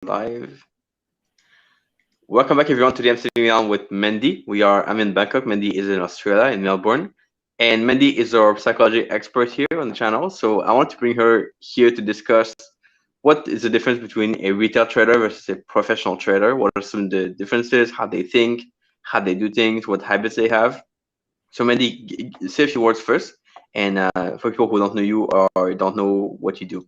Live. Welcome back, everyone. Today I'm sitting down with Mandi. I'm in Bangkok. Mandi is in Australia, in Melbourne, and Mandi is our psychology expert here on the channel. So I want to bring her here to discuss what is the difference between a retail trader versus a professional trader. What are some of the differences? How they think, how they do things, what habits they have. So Mandi, say a few words first, and for people who don't know you or don't know what you do.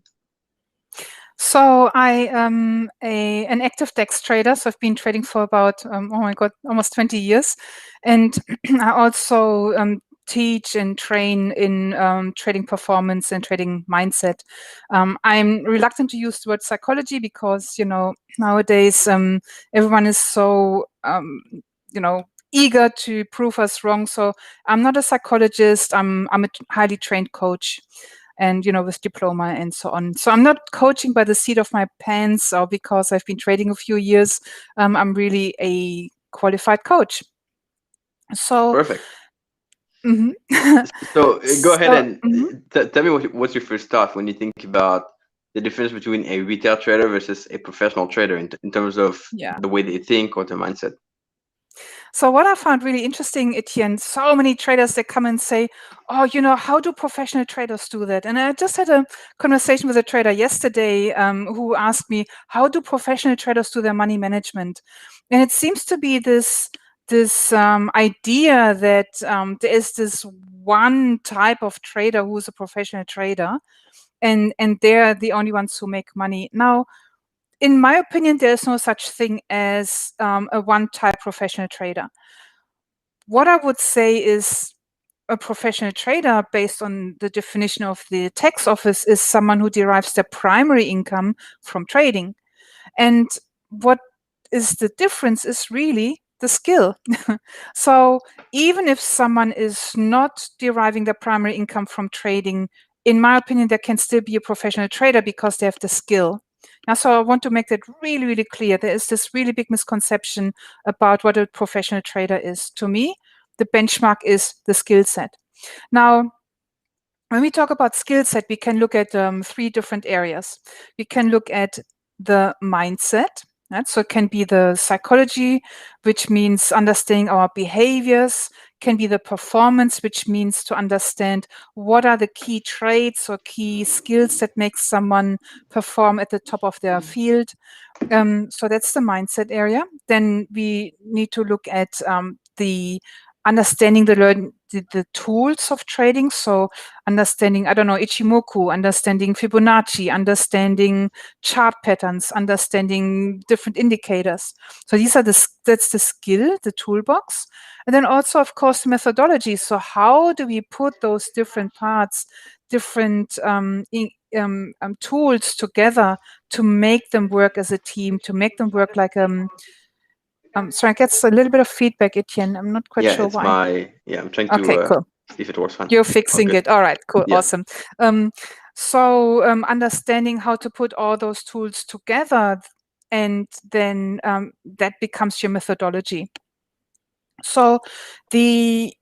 So I am an active DEX trader. So I've been trading for about, oh my God, almost 20 years. And I also teach and train in trading performance and trading mindset. I'm reluctant to use the word psychology because, nowadays everyone is so, eager to prove us wrong. So I'm not a psychologist. I'm a highly trained coach, and with diploma and so on. So I'm not coaching by the seat of my pants or because I've been trading a few years. I'm really a qualified coach. So Perfect. mhm. So go ahead So, and tell me what's your first thought when you think about the difference between a retail trader versus a professional trader in terms of yeah. the way they think or their mindset. So what I found really interesting, Etienne, so many traders, they come and say, oh, how do professional traders do that? And I just had a conversation with a trader yesterday who asked me, how do professional traders do their money management? And it seems to be this idea that there is this one type of trader who's a professional trader, and they're the only ones who make money. Now, in my opinion, there's no such thing as a one-type professional trader. What I would say is a professional trader, based on the definition of the tax office, is someone who derives their primary income from trading. And what is the difference is really the skill. So even if someone is not deriving their primary income from trading, in my opinion, there can still be a professional trader because they have the skill. Now, so I want to make that really, really clear. There is this really big misconception about what a professional trader is. To me, the benchmark is the skill set. Now, when we talk about skill set, we can look at 3 different areas. We can look at the mindset. Right? So it can be the psychology, which means understanding our behaviors, can be the performance, which means to understand what are the key traits or key skills that make someone perform at the top of their field. So that's the mindset area. Then we need to look at the understanding the tools of trading. So understanding, I don't know, Ichimoku, understanding Fibonacci, understanding chart patterns, understanding different indicators. So that's the skill, the toolbox. And then also, of course, the methodology. So how do we put those different parts, different tools together to make them work as a team, to make them work like sorry, I get a little bit of feedback, Etienne. I'm not quite sure why. I'm trying Okay, to cool. see if it works fine. You're fixing Okay. it. All right, cool, Yeah. awesome. So understanding how to put all those tools together, and then that becomes your methodology. So the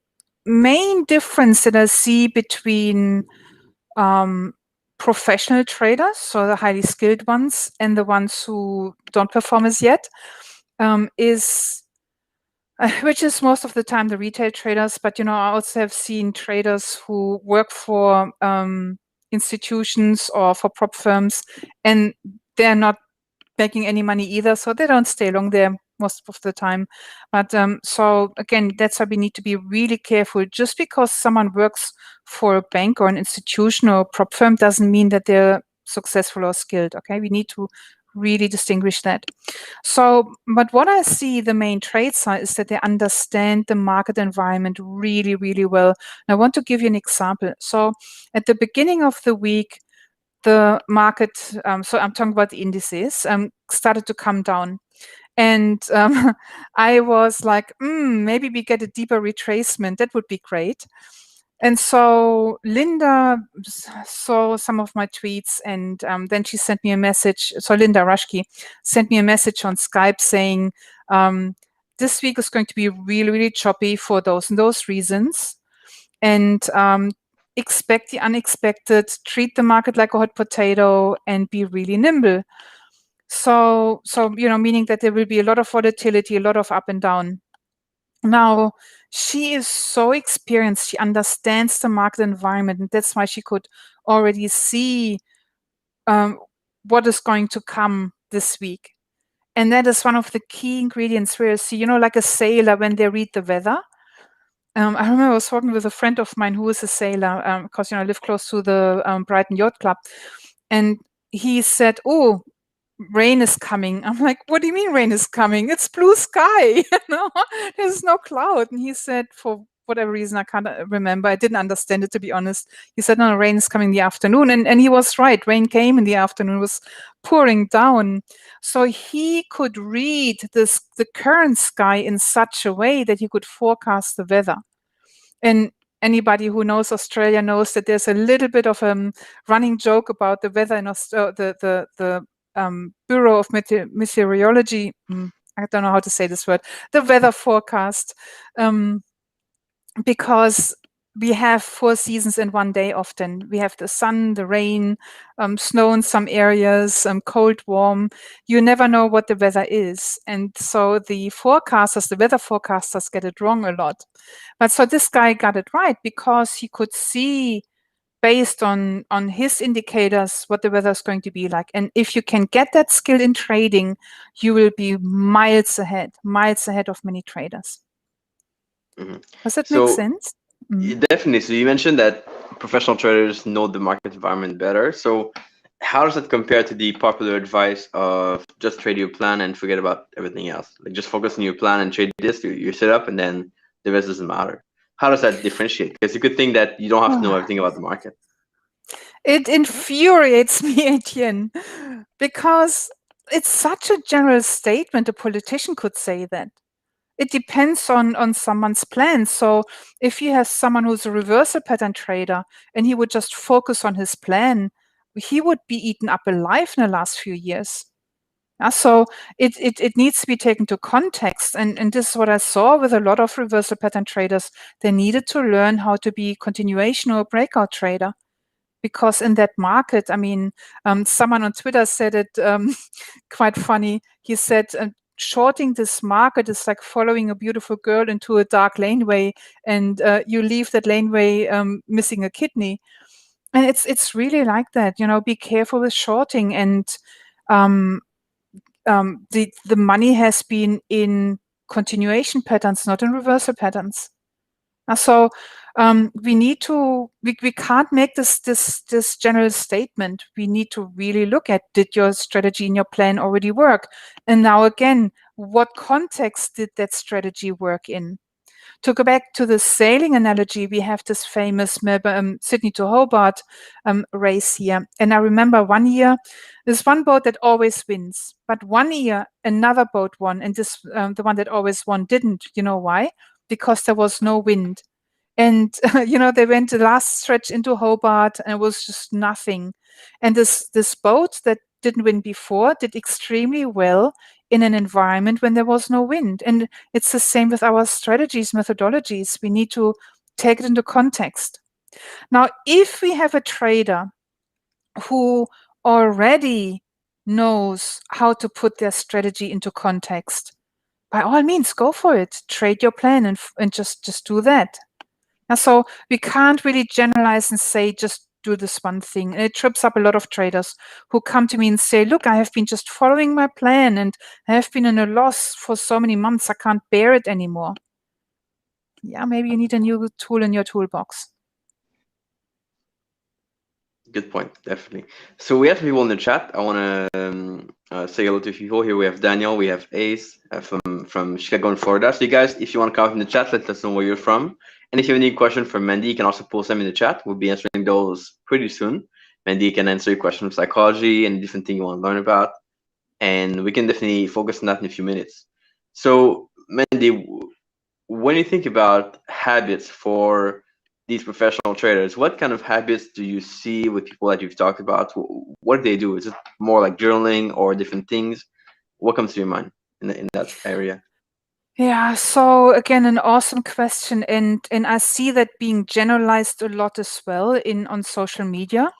main difference that I see between professional traders, so the highly skilled ones, and the ones who don't perform as yet, is which is most of the time the retail traders. But I also have seen traders who work for institutions or for prop firms, and they're not making any money either, so they don't stay long there most of the time. But so again, that's why we need to be really careful. Just because someone works for a bank or an institution or a prop firm doesn't mean that they're successful or skilled. Okay, we need to really distinguish that. So, but what I see the main traits are is that they understand the market environment really, really well. And I want to give you an example. So at the beginning of the week, the market, so I'm talking about the indices, started to come down. And I was like, maybe we get a deeper retracement. That would be great. And so Linda saw some of my tweets, and then she sent me a message. So Linda Rushke sent me a message on Skype saying, this week is going to be really, really choppy for those and those reasons. And expect the unexpected, treat the market like a hot potato, and be really nimble. So meaning that there will be a lot of volatility, a lot of up and down. Now, she is so experienced. She understands the market environment, and that's why she could already see what is going to come this week. And that is one of the key ingredients where you see, like a sailor when they read the weather. I remember I was talking with a friend of mine who is a sailor, because I live close to the Brighton Yacht Club, and he said, "Oh, rain is coming." I'm like, "What do you mean rain is coming? It's blue sky, there's no cloud." And he said, for whatever reason, I can't remember, I didn't understand it, to be honest. He said, "No, rain is coming in the afternoon." And he was right. Rain came in the afternoon, it was pouring down. So he could read the current sky in such a way that he could forecast the weather. And anybody who knows Australia knows that there's a little bit of a running joke about the weather in the Bureau of Meteorology. I don't know how to say this word. The weather forecast, because we have 4 seasons in one day often. We have the sun, the rain, snow in some areas, cold, warm. You never know what the weather is. And so the weather forecasters get it wrong a lot. But so this guy got it right because he could see based on his indicators what the weather is going to be like. And if you can get that skill in trading, you will be miles ahead of many traders. Does that make sense? Definitely. So you mentioned that professional traders know the market environment better. So how does that compare to the popular advice of just trade your plan and forget about everything else? Like just focus on your plan and trade this, your setup, and then the rest doesn't matter. How does that differentiate? Because you could think that you don't have to know everything about the market. It infuriates me, Etienne, because it's such a general statement. A politician could say that. It depends on someone's plan. So if you have someone who's a reversal pattern trader and he would just focus on his plan, he would be eaten up alive in the last few years. So it needs to be taken to context. And this is what I saw with a lot of reversal pattern traders. They needed to learn how to be continuation or breakout trader. Because in that market, I mean, someone on Twitter said it quite funny. He said, shorting this market is like following a beautiful girl into a dark laneway, and you leave that laneway missing a kidney. And it's really like that. Be careful with shorting. And the money has been in continuation patterns, not in reversal patterns. So we can't make this general statement. We need to really look at, did your strategy in your plan already work? And now again, what context did that strategy work in? To go back to the sailing analogy, we have this famous Sydney to Hobart race here. And I remember one year, there's one boat that always wins, but one year another boat won, and the one that always won didn't. You know why? Because there was no wind. And they went the last stretch into Hobart, and it was just nothing. And this boat that didn't win before did extremely well in an environment when there was no wind. And it's the same with our strategies, methodologies. We need to take it into context. Now, if we have a trader who already knows how to put their strategy into context, by all means, go for it. Trade your plan and just do that. And so we can't really generalize and say, just do this one thing. And it trips up a lot of traders who come to me and say, look, I have been just following my plan and I have been in a loss for so many months. I can't bear it anymore. Yeah, maybe you need a new tool in your toolbox. Good point, definitely. So we have people in the chat. I want to say hello to people here. We have Daniel, we have Ace from Chicago and Florida. So you guys, if you want to come up in the chat, let us know where you're from. And if you have any question for Mandi, you can also post them in the chat. We'll be answering those pretty soon. Mandi can answer your question of psychology and different thing you want to learn about. And we can definitely focus on that in a few minutes. So Mandi, when you think about habits for these professional traders, what kind of habits do you see with people that you've talked about? What do they do? Is it more like journaling or different things? What comes to your mind in that area? Yeah, so again, an awesome question, and I see that being generalized a lot as well on social media.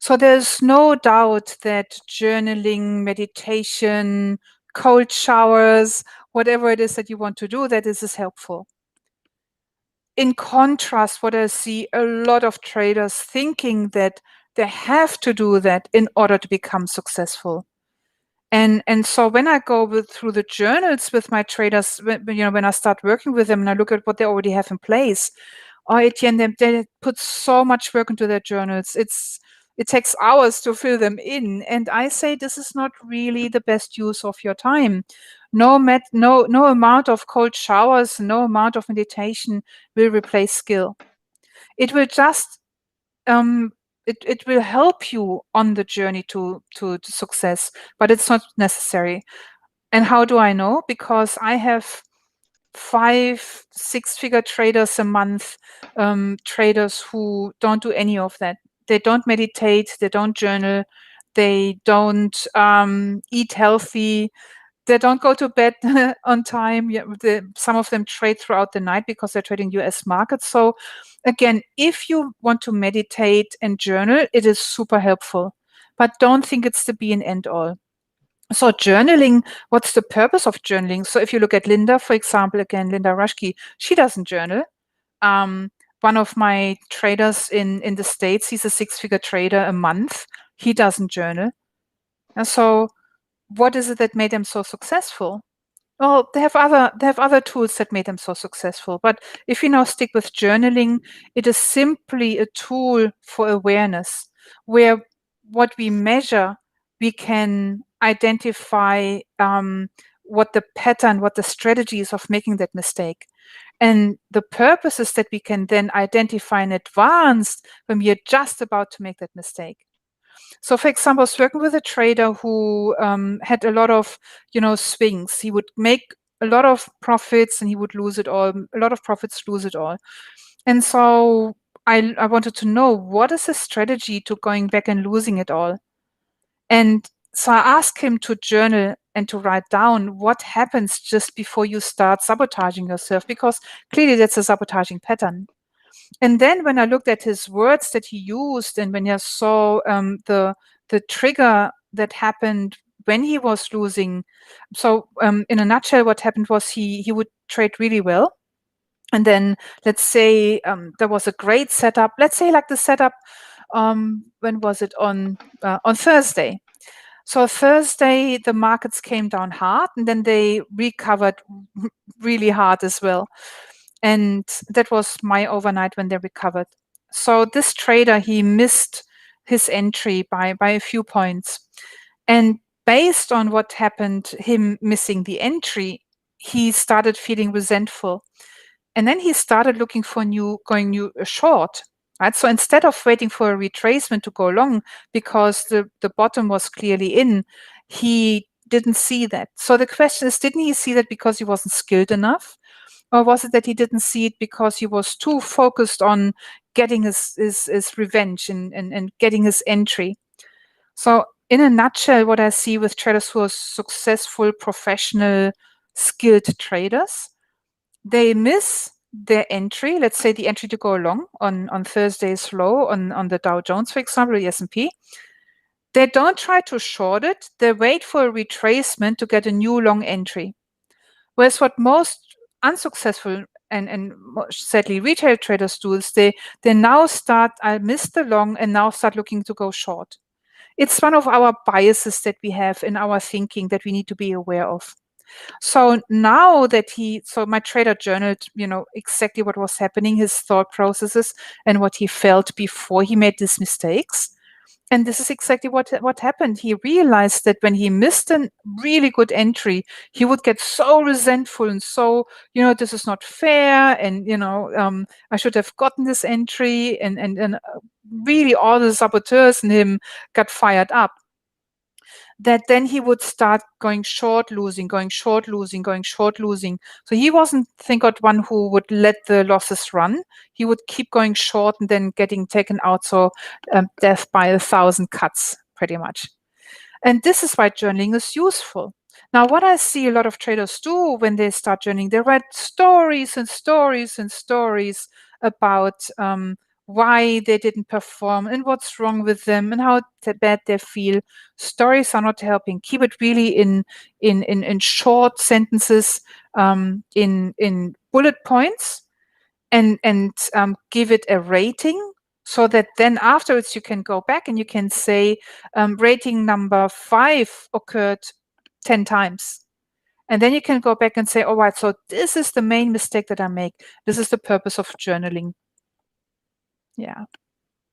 So there's no doubt that journaling, meditation, cold showers, whatever it is that you want to do, that this is helpful. In contrast, what I see a lot of traders thinking that they have to do that in order to become successful. And so when I go through the journals with my traders, when I start working with them and I look at what they already have in place, Etienne, they put so much work into their journals. It takes hours to fill them in. And I say this is not really the best use of your time. No amount of cold showers, no amount of meditation will replace skill. It will just it will help you on the journey to success, but it's not necessary. And how do I know? Because I have 5 6-figure traders a month, traders who don't do any of that. They don't meditate, they don't journal, they don't eat healthy, they don't go to bed on time. Yeah, some of them trade throughout the night because they're trading US markets. So again, if you want to meditate and journal, it is super helpful, but don't think it's the be and end all. So journaling, what's the purpose of journaling? So if you look at Linda, for example, again, Linda Rushke, she doesn't journal. One of my traders in the States, he's a 6-figure trader a month. He doesn't journal. And so what is it that made them so successful? Well, they have other tools that made them so successful. But if you now stick with journaling, it is simply a tool for awareness, where what we measure, we can identify what the pattern, what the strategies of making that mistake. And the purpose is that we can then identify in advance when we are just about to make that mistake. So, for example, I was working with a trader who had a lot of, swings. He would make a lot of profits and he would lose it all. A lot of profits, lose it all. And so I wanted to know, what is the strategy to going back and losing it all? And so I asked him to journal and to write down what happens just before you start sabotaging yourself, because clearly that's a sabotaging pattern. And then when I looked at his words that he used, and when I saw the trigger that happened when he was losing, so in a nutshell, what happened was he would trade really well, and then let's say there was a great setup. Let's say like the setup. When was it on Thursday? So Thursday the markets came down hard, and then they recovered really hard as well. And that was my overnight when they recovered. So this trader, he missed his entry by a few points. And based on what happened, him missing the entry, he started feeling resentful. And then he started looking for going short. Right? So instead of waiting for a retracement to go long, because the bottom was clearly in, he didn't see that. So the question is, didn't he see that because he wasn't skilled enough? Or was it that he didn't see it because he was too focused on getting his revenge and getting his entry? So in a nutshell, what I see with traders who are successful, professional, skilled traders, they miss their entry. Let's say the entry to go long on Thursday's low on the Dow Jones, for example, the S&P. They don't try to short it. They wait for a retracement to get a new long entry. Whereas what most unsuccessful and sadly retail traders do is they now start, I missed the long and now start looking to go short. It's one of our biases that we have in our thinking that we need to be aware of. So now that my trader journaled, exactly what was happening, his thought processes and what he felt before he made these mistakes. And this is exactly what happened. He realized that when he missed a really good entry, he would get so resentful and so, this is not fair. And, I should have gotten this entry. And really all the saboteurs in him got fired up. That then he would start going short, losing, going short, losing, going short, losing. So he wasn't, thank God, one who would let the losses run. He would keep going short and then getting taken out. So death by 1,000 cuts, pretty much. And this is why journaling is useful. Now, what I see a lot of traders do when they start journaling, they write stories and stories and stories about why they didn't perform and what's wrong with them and how bad they feel. Stories are not helping. Keep it really in short sentences, in bullet points, and give it a rating, so that then afterwards you can go back and you can say, rating number 5 occurred 10 times. And then you can go back and say, all right, so this is the main mistake that I make. This is the purpose of journaling. Yeah.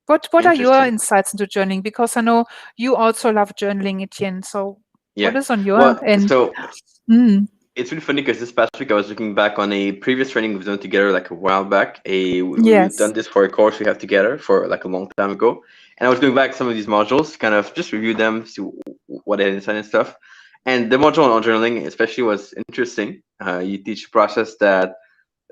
What are your Interesting. insights into journaling? Because I know you also love journaling, Etienne. So what Yeah. is on your Well, end? so Mm, it's really funny because this past week I was looking back on a previous training we've done together like a while back. We've yes. done this for a course we have together for like a long time ago, and I was going back some of these modules, kind of just review them, see what they inside and stuff. And the module on journaling especially was interesting. You teach a process that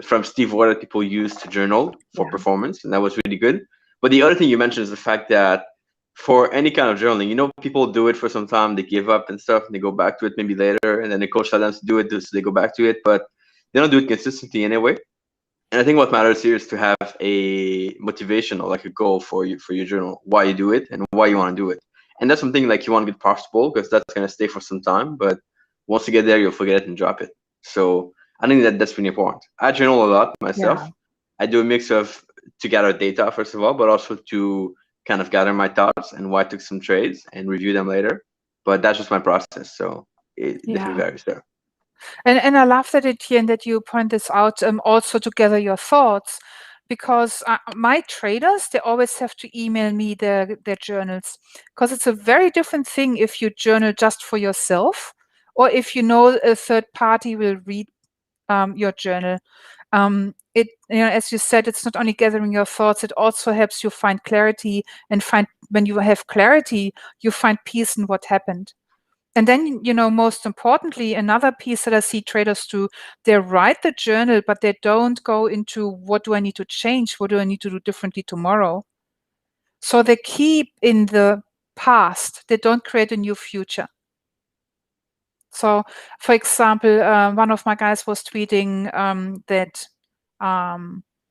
from Steve Ward that people use to journal for Yeah. performance, and that was really good. But the other thing you mentioned is the fact that for any kind of journaling, people do it for some time, they give up and stuff, and they go back to it maybe later, and then the coach tells them to do it, so they go back to it, but they don't do it consistently anyway. And I think what matters here is to have a motivation or like a goal for your journal, why you do it and why you want to do it. And that's something like you want to get profitable because that's going to stay for some time, but once you get there, you'll forget it and drop it. So I think that's really important. I journal a lot Yeah. myself. I do a mix of to gather data first of all, but also to kind of gather my thoughts and why I took some trades and review them later. But that's just my process, so it definitely Yeah. varies there. And I love that, Etienne, that you point this out, also to gather your thoughts, because my traders, they always have to email me their journals, because it's a very different thing if you journal just for yourself or if you know a third party will read your journal. As you said, it's not only gathering your thoughts, it also helps you find clarity, and when you have clarity, you find peace in what happened. And then, most importantly, another piece that I see traders do, they write the journal, but they don't go into what do I need to change? What do I need to do differently tomorrow? So they keep in the past. They don't create a new future. So, for example, one of my guys was tweeting that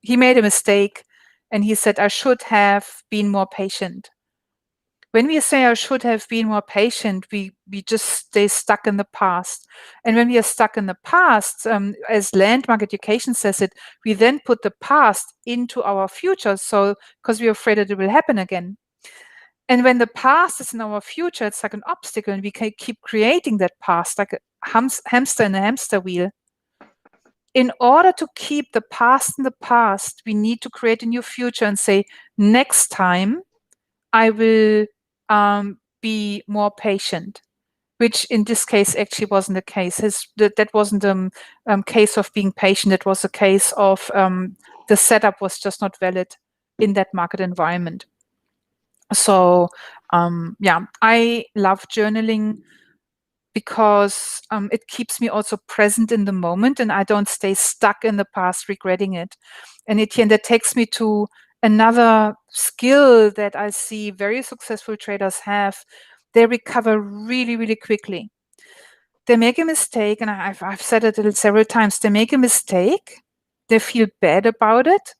he made a mistake, and he said, I should have been more patient. When we say I should have been more patient, we just stay stuck in the past. And when we are stuck in the past, as Landmark Education says it, we then put the past into our future. So, because we're afraid that it will happen again. And when the past is in our future, it's like an obstacle, and we can keep creating that past like a hamster in a hamster wheel. In order to keep the past in the past, we need to create a new future and say, next time I will be more patient, which in this case actually wasn't the case. That wasn't a case of being patient. It was a case of the setup was just not valid in that market environment. So I love journaling because it keeps me also present in the moment, and I don't stay stuck in the past regretting it. And Etienne, that takes me to another skill that I see very successful traders have. They recover really, really quickly. They make a mistake, and I've said it several times. They make a mistake, they feel bad about it,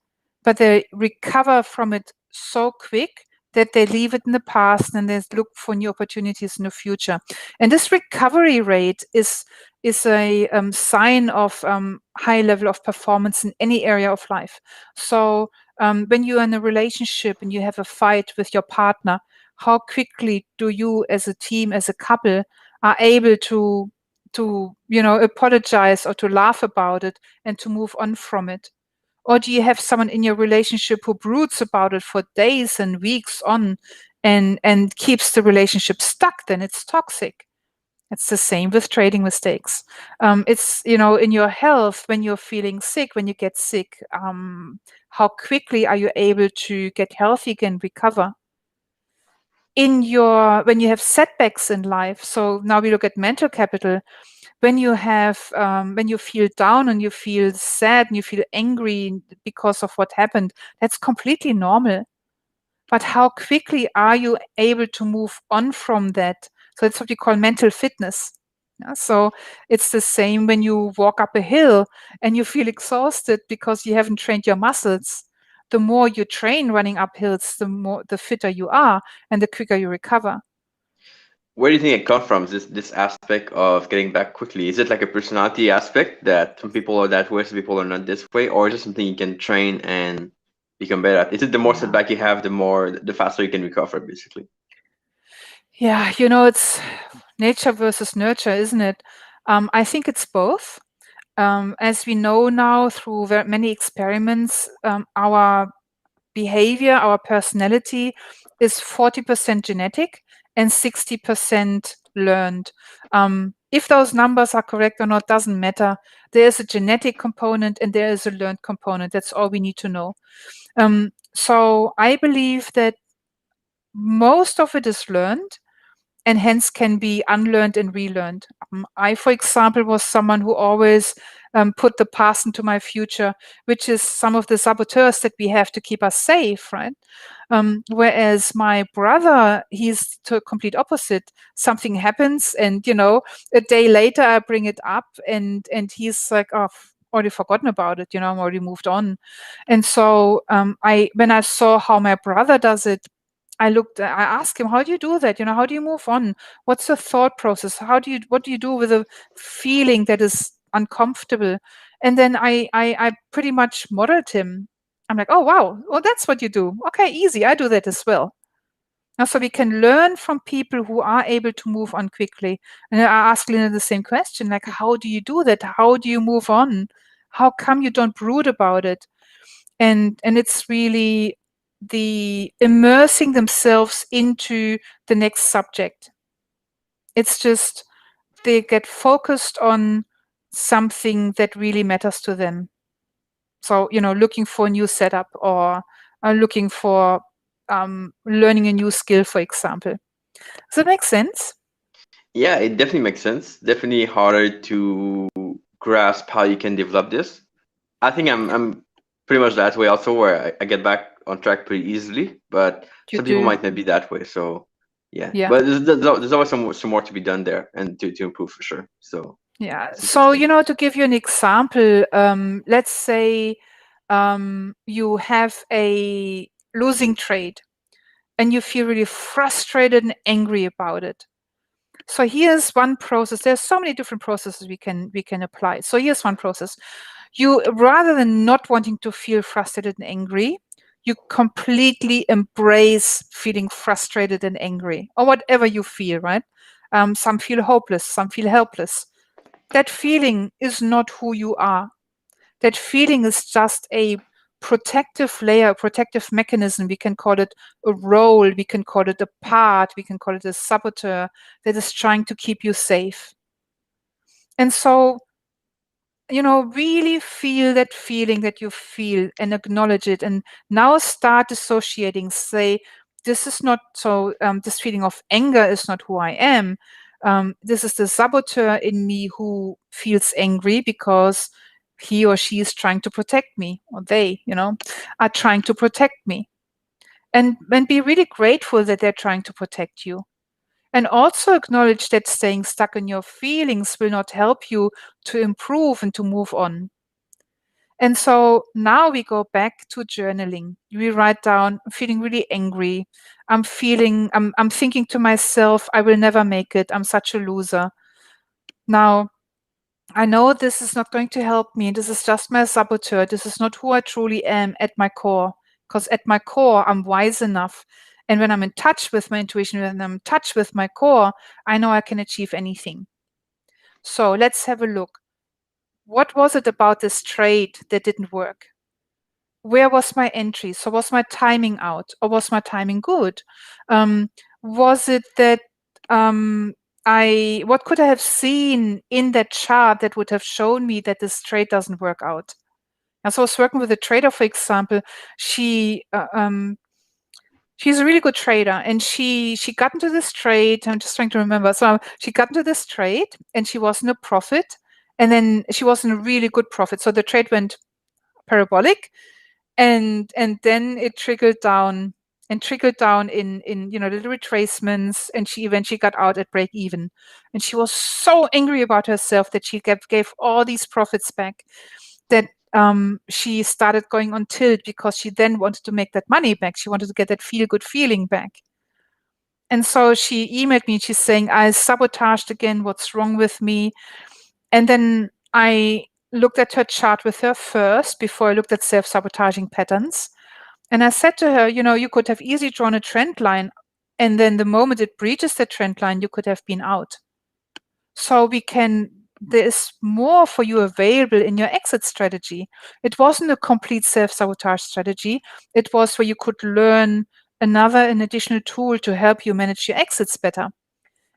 but they recover from it so quick that they leave it in the past and they look for new opportunities in the future. And this recovery rate is a sign of high level of performance in any area of life. So when you're in a relationship and you have a fight with your partner, how quickly do you as a team, as a couple, are able to apologize or to laugh about it and to move on from it? Or do you have someone in your relationship who broods about it for days and weeks on and keeps the relationship stuck? Then it's toxic. It's the same with trading mistakes. It's, in your health, when you're feeling sick, when you get sick, how quickly are you able to get healthy again, recover? When you have setbacks in life, so now we look at mental capital, when you feel down and you feel sad and you feel angry because of what happened, that's completely normal. But how quickly are you able to move on from that? So that's what we call mental fitness. Yeah, so it's the same when you walk up a hill and you feel exhausted because you haven't trained your muscles. the more you train running up hills, the fitter you are and the quicker you recover. Where do you think it comes from? Is this aspect of getting back quickly? Is it like a personality aspect that some people are that way, some people are not this way, or is it something you can train and become better at? Is it the more setback you have, the faster you can recover, basically? Yeah, it's nature versus nurture, isn't it? I think it's both. As we know now through many experiments, our behavior, our personality is 40% genetic and 60% learned. If those numbers are correct or not doesn't matter. There is a genetic component and there is a learned component. That's all we need to know. So I believe that most of it is learned and hence can be unlearned and relearned. I, for example, was someone who always put the past into my future, which is some of the saboteurs that we have to keep us safe, right? Whereas my brother, he's the complete opposite. Something happens and, a day later I bring it up and he's like, oh, I've already forgotten about it, I'm already moved on. And so when I saw how my brother does it, I asked him, how do you do that? How do you move on? What's the thought process? What do you do with a feeling that is uncomfortable? And then I pretty much modeled him. I'm like, oh, wow. Well, that's what you do. Okay, easy. I do that as well. And so we can learn from people who are able to move on quickly. And I asked Lina the same question, like, how do you do that? How do you move on? How come you don't brood about it? And it's really the immersing themselves into the next subject. It's just they get focused on something that really matters to them. So, looking for a new setup or looking for learning a new skill, for example. Does that make sense? Yeah, it definitely makes sense. Definitely harder to grasp how you can develop this. I think I'm pretty much that way also, where I get back on track pretty easily, but You some people do. might not be that way. So yeah, Yeah. but there's always some more to be done there and to improve for sure. So Yeah. it's So, interesting. to give you an example, let's say you have a losing trade and you feel really frustrated and angry about it. So here's one process. There's so many different processes we can apply. So here's one process. You, rather than not wanting to feel frustrated and angry, you completely embrace feeling frustrated and angry, or whatever you feel, right? Some feel hopeless, some feel helpless. That feeling is not who you are. That feeling is just a protective layer, a protective mechanism. We can call it a role, we can call it a part, we can call it a saboteur that is trying to keep you safe. And so, really feel that feeling that you feel and acknowledge it. And now start dissociating. Say, this is not so, this feeling of anger is not who I am. This is the saboteur in me who feels angry because he or she is trying to protect me, or they, are trying to protect me. And be really grateful that they're trying to protect you. And also acknowledge that staying stuck in your feelings will not help you to improve and to move on. And so now we go back to journaling. We write down, I'm feeling really angry. I'm thinking to myself, I will never make it. I'm such a loser. Now, I know this is not going to help me. This is just my saboteur. This is not who I truly am at my core. Because at my core, I'm wise enough. And when I'm in touch with my intuition, when I'm in touch with my core, I know I can achieve anything. So let's have a look. What was it about this trade that didn't work? Where was my entry? So was my timing out or was my timing good? Was it that what could I have seen in that chart that would have shown me that this trade doesn't work out? And so I was working with a trader, for example. She's a really good trader, and she got into this trade. I'm just trying to remember. So she got into this trade, and she was in a profit, and then she was in a really good profit. So the trade went parabolic, and then it trickled down in little retracements, and she eventually got out at break even. And she was so angry about herself that she gave all these profits back, that she started going on tilt because she then wanted to make that money back. She wanted to get that feel-good feeling back. And so she emailed me. She's saying, I sabotaged again. What's wrong with me? And then I looked at her chart with her first before I looked at self-sabotaging patterns. And I said to her, you could have easily drawn a trend line. And then the moment it breaches the trend line, you could have been out. So there's more for you available in your exit strategy. It wasn't a complete self-sabotage strategy. It was where you could learn an additional tool to help you manage your exits better.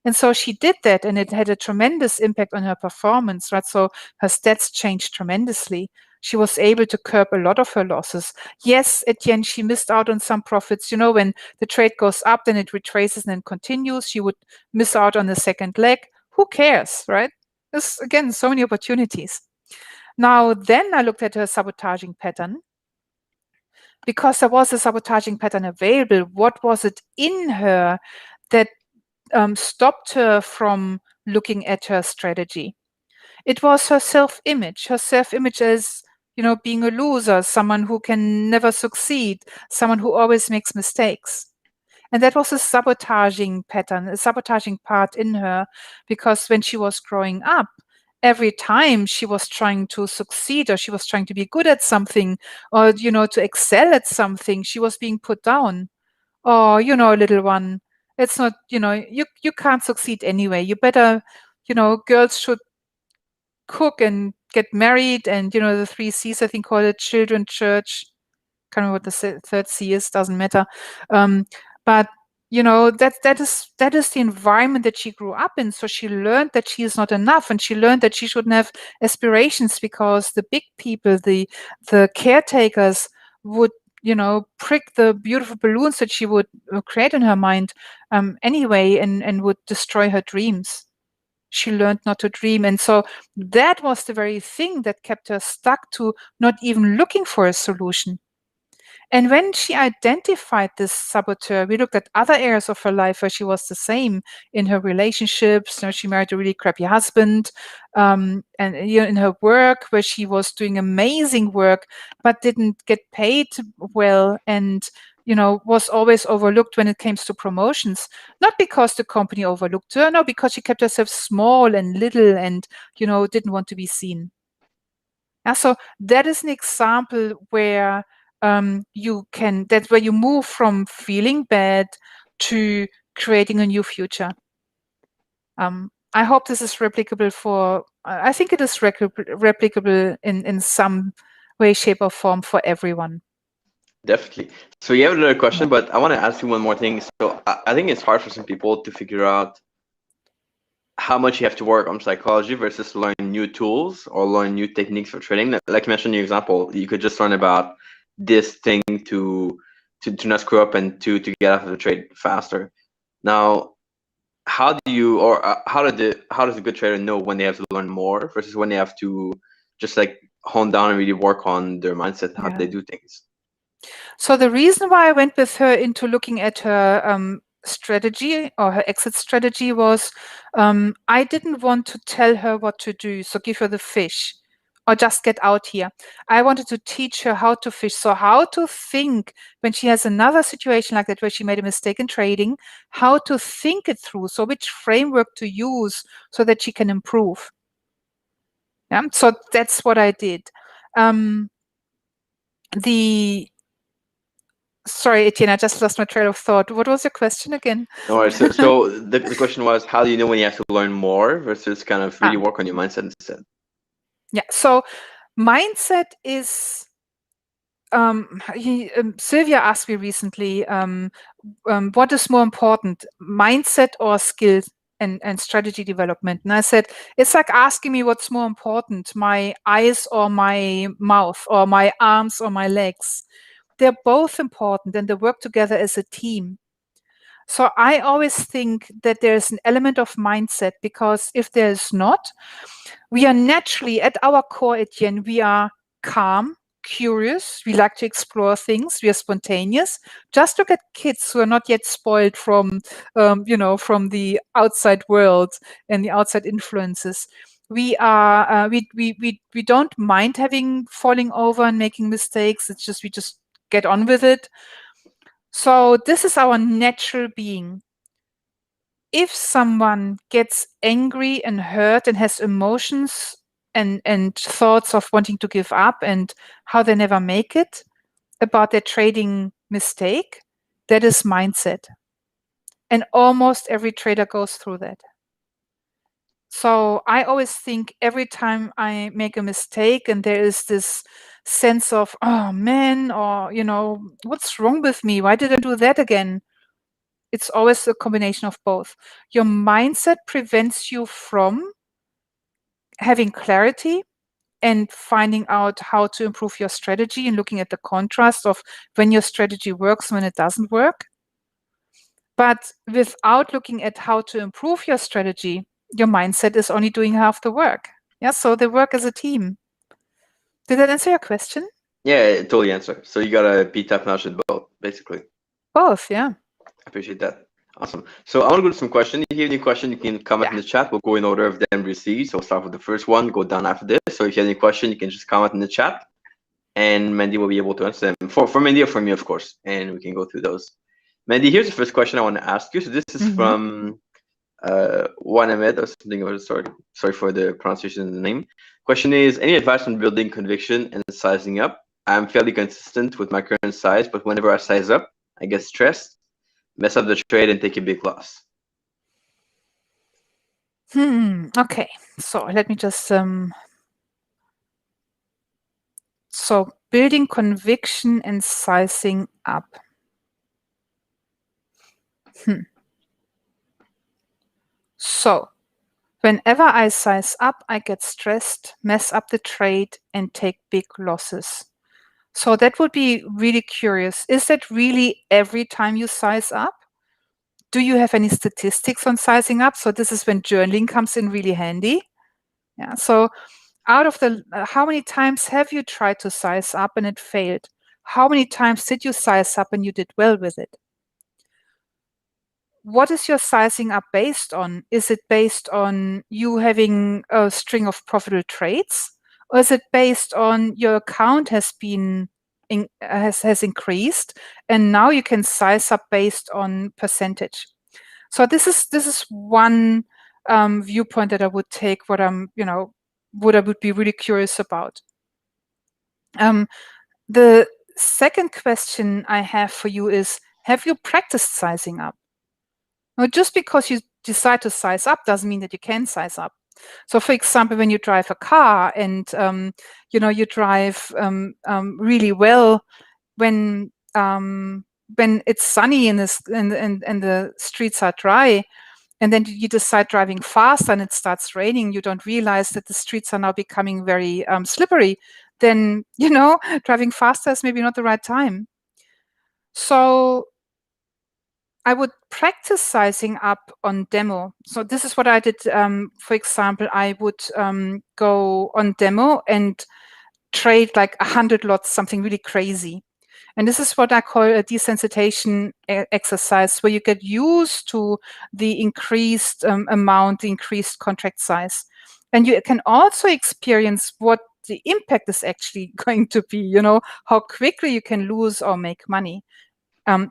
And so she did that, and it had a tremendous impact on her performance, right? So her stats changed tremendously. She was able to curb a lot of her losses. Yes, at the end, she missed out on some profits. When the trade goes up, then it retraces and then continues. She would miss out on the second leg. Who cares, right? There's, again, so many opportunities. Now, then I looked at her sabotaging pattern. Because there was a sabotaging pattern available, what was it in her that stopped her from looking at her strategy? It was her self-image. Her self-image as, being a loser, someone who can never succeed, someone who always makes mistakes. And that was a sabotaging pattern, a sabotaging part in her, because when she was growing up, every time she was trying to succeed or she was trying to be good at something or, to excel at something, she was being put down. Oh, little one, it's not, you can't succeed anyway. You better, girls should cook and get married and, the 3 C's, I think, call it children, church. Can't remember what the third C is, doesn't matter. But that is the environment that she grew up in. So she learned that she is not enough, and she learned that she shouldn't have aspirations because the big people, the caretakers would prick the beautiful balloons that she would create in her mind anyway, and would destroy her dreams. She learned not to dream. And so that was the very thing that kept her stuck to not even looking for a solution. And when she identified this saboteur, we looked at other areas of her life where she was the same in her relationships. She married a really crappy husband, and in her work where she was doing amazing work but didn't get paid well, and was always overlooked when it came to promotions. Not because the company overlooked her, no, because she kept herself small and little and didn't want to be seen. Yeah, so that is an example where that's where you move from feeling bad to creating a new future. I hope this is replicable I think it is replicable in some way, shape, or form for everyone. Definitely. So you have another question, but I want to ask you one more thing. So I think it's hard for some people to figure out how much you have to work on psychology versus learn new tools or learn new techniques for trading. Like you mentioned in your example, you could just learn about this thing to not screw up and to get out of the trade faster. Now, how do you, or how does a good trader know when they have to learn more versus when they have to just like hone down and really work on their mindset, how they do things? So the reason why I went with her into looking at her strategy or her exit strategy was I didn't want to tell her what to do, so give her the fish or just get out here. I wanted to teach her how to fish, so how to think when she has another situation like that where she made a mistake in trading, how to think it through, so which framework to use so that she can improve. Yeah, so that's what I did. Sorry, Etienne, I just lost my trail of thought. What was your question again? All right, so the question was, how do you know when you have to learn more versus kind of really work on your mindset instead? Yeah, so mindset is, Sylvia asked me recently, what is more important, mindset or skills and strategy development? And I said, it's like asking me what's more important, my eyes or my mouth, or my arms or my legs. They're both important and they work together as a team. So I always think that there's an element of mindset, because if there's not, we are naturally at our core, Etienne, we are calm, curious, we like to explore things, we are spontaneous. Just look at kids who are not yet spoiled from, from the outside world and the outside influences. We are we don't mind having falling over and making mistakes. It's just we just get on with it. So this is our natural being. If someone gets angry and hurt and has emotions and thoughts of wanting to give up and how they never make it about their trading mistake, that is mindset. And almost every trader goes through that. So I always think every time I make a mistake and there is this sense of, oh man, or, what's wrong with me? Why did I do that again? It's always a combination of both. Your mindset prevents you from having clarity and finding out how to improve your strategy and looking at the contrast of when your strategy works, when it doesn't work. But without looking at how to improve your strategy, your mindset is only doing half the work. Yeah, so they work as a team. Did that answer your question? Yeah, it totally answer. So you gotta be top notch at both, basically. Both, yeah. I appreciate that. Awesome. So I want to go to some questions. If you have any question, you can comment in the chat. We'll go in order of them received. So we'll start with the first one, go down after this. So if you have any question, you can just comment in the chat, and Mandi will be able to answer them for Mandi or for me, of course, and we can go through those. Mandi, here's the first question I want to ask you. So this is from Wanamed or something. Or sorry for the pronunciation of the name. Question is, any advice on building conviction and sizing up? I'm fairly consistent with my current size, but whenever I size up, I get stressed, mess up the trade, and take a big loss. Okay, so let me just so building conviction and sizing up. So whenever I size up, I get stressed, mess up the trade, and take big losses. So that would be really curious. Is that really every time you size up? Do you have any statistics on sizing up? So this is when journaling comes in really handy. Yeah. So out of the, how many times have you tried to size up and it failed? How many times did you size up and you did well with it? What is your sizing up based on? Is it based on you having a string of profitable trades? Or is it based on your account has been has increased and now you can size up based on percentage? So this is one viewpoint that I would take. What I would be really curious about. The second question I have for you is: have you practiced sizing up? Now, just because you decide to size up doesn't mean that you can size up. So, for example, when you drive a car and you drive really well when it's sunny and the streets are dry, and then you decide driving fast and it starts raining, you don't realize that the streets are now becoming very slippery, then driving faster is maybe not the right time. So I would practice sizing up on demo. So this is what I did. For example, I would go on demo and trade like 100 lots, something really crazy. And this is what I call a desensitization exercise, where you get used to the increased amount, the increased contract size. And you can also experience what the impact is actually going to be, how quickly you can lose or make money.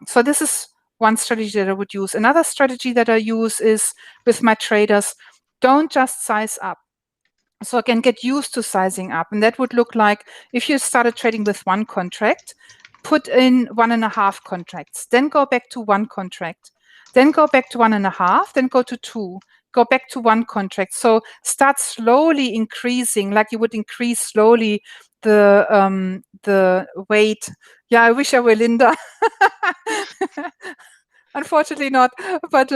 So this is one strategy that I would use. Another strategy that I use is with my traders, don't just size up. So I can get used to sizing up. And that would look like if you started trading with one contract, put in 1.5 contracts, then go back to one contract, then go back to 1.5, then go to 2, go back to one contract. So start slowly increasing, like you would increase slowly the weight. Yeah, I wish I were Linda. Unfortunately not, but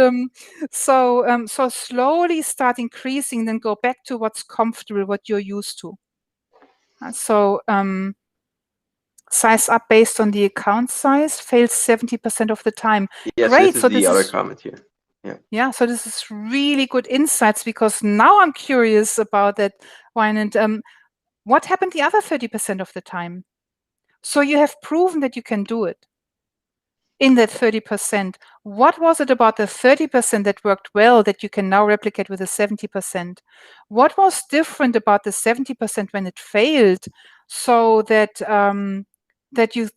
so slowly start increasing, then go back to what's comfortable, what you're used to. So size up based on the account size fails 70% of the time. Yeah, Great. So this is the other comment here. Yeah, so this is really good insights, because now I'm curious about that, Wine. And what happened the other 30% of the time? So you have proven that you can do it. in that 30%. What was it about the 30% that worked well that you can now replicate with the 70%? What was different about the 70% when it failed, so that that you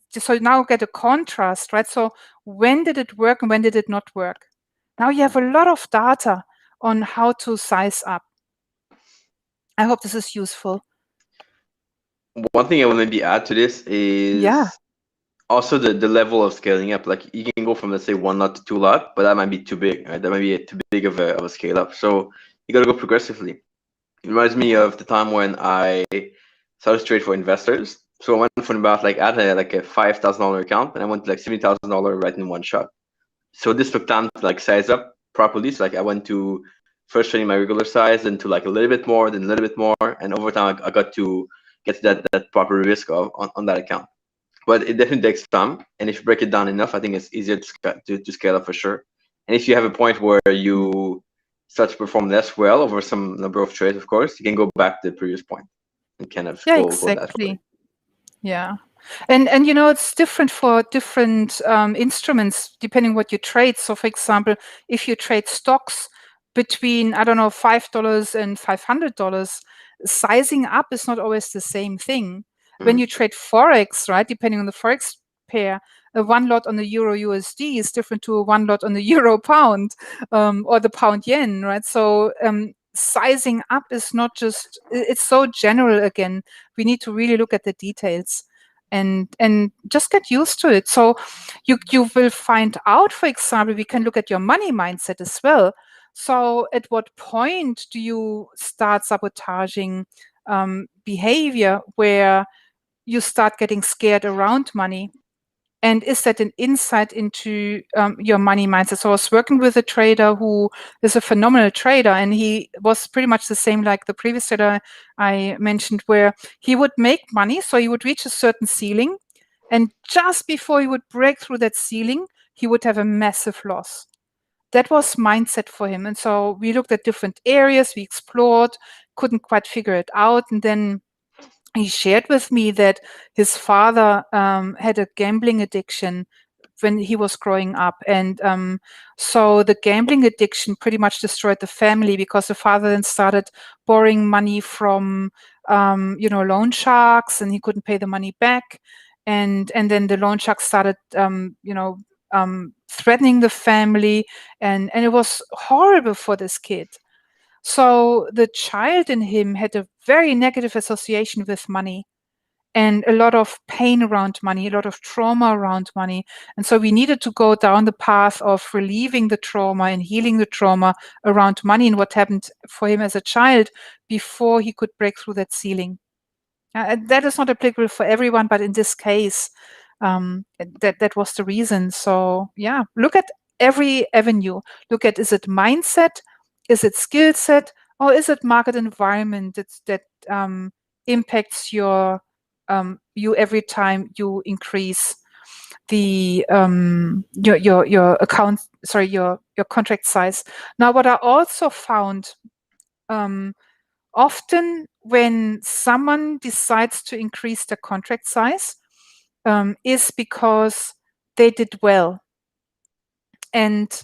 now get a contrast, right? So when did it work and when did it not work? Now you have a lot of data on how to size up. I hope this is useful. One thing I want to maybe add to this is also the level of scaling up. Like you can go from, let's say, 1 lot to 2 lot, but that might be too big, right? That might be too big of a scale up. So you got to go progressively. It reminds me of the time when I started to trade for investors. So I went from about like I had like a $5,000 account, and I went to like $70,000 right in one shot. So this took time to like size up properly. So like I went to first trading my regular size, then to like a little bit more, then a little bit more, and over time I got to get to that proper risk on that account. But it definitely takes time, and if you break it down enough, I think it's easier to scale up for sure. And if you have a point where you start to perform less well over some number of trades, of course, you can go back to the previous point and kind of go that way. Yeah. And you know, it's different for different instruments depending what you trade. So for example, if you trade stocks between, I don't know, $5 and $500, sizing up is not always the same thing. When you trade Forex, right, depending on the Forex pair, a 1 lot on the Euro USD is different to a 1 lot on the Euro pound or the pound yen, right? So sizing up is not just, it's so general again. We need to really look at the details and just get used to it. So you will find out, for example, we can look at your money mindset as well. So at what point do you start sabotaging behavior where you start getting scared around money? And is that an insight into your money mindset? So I was working with a trader who is a phenomenal trader, and he was pretty much the same like the previous trader I mentioned, where he would make money. So he would reach a certain ceiling, and just before he would break through that ceiling, he would have a massive loss. That was mindset for him. And so we looked at different areas, we explored, couldn't quite figure it out. And then he shared with me that his father had a gambling addiction when he was growing up. And so the gambling addiction pretty much destroyed the family, because the father then started borrowing money from, loan sharks, and he couldn't pay the money back. And then the loan sharks started, threatening the family. And it was horrible for this kid. So the child in him had a very negative association with money, and a lot of pain around money, a lot of trauma around money. And so we needed to go down the path of relieving the trauma and healing the trauma around money and what happened for him as a child before he could break through that ceiling. That is not applicable for everyone, but in this case, that was the reason. So yeah, look at every avenue. Look at, is it mindset? Is it skill set, or is it market environment that impacts you every time you increase the your account, sorry, your contract size? Now, what I also found, often when someone decides to increase the contract size, is because they did well. And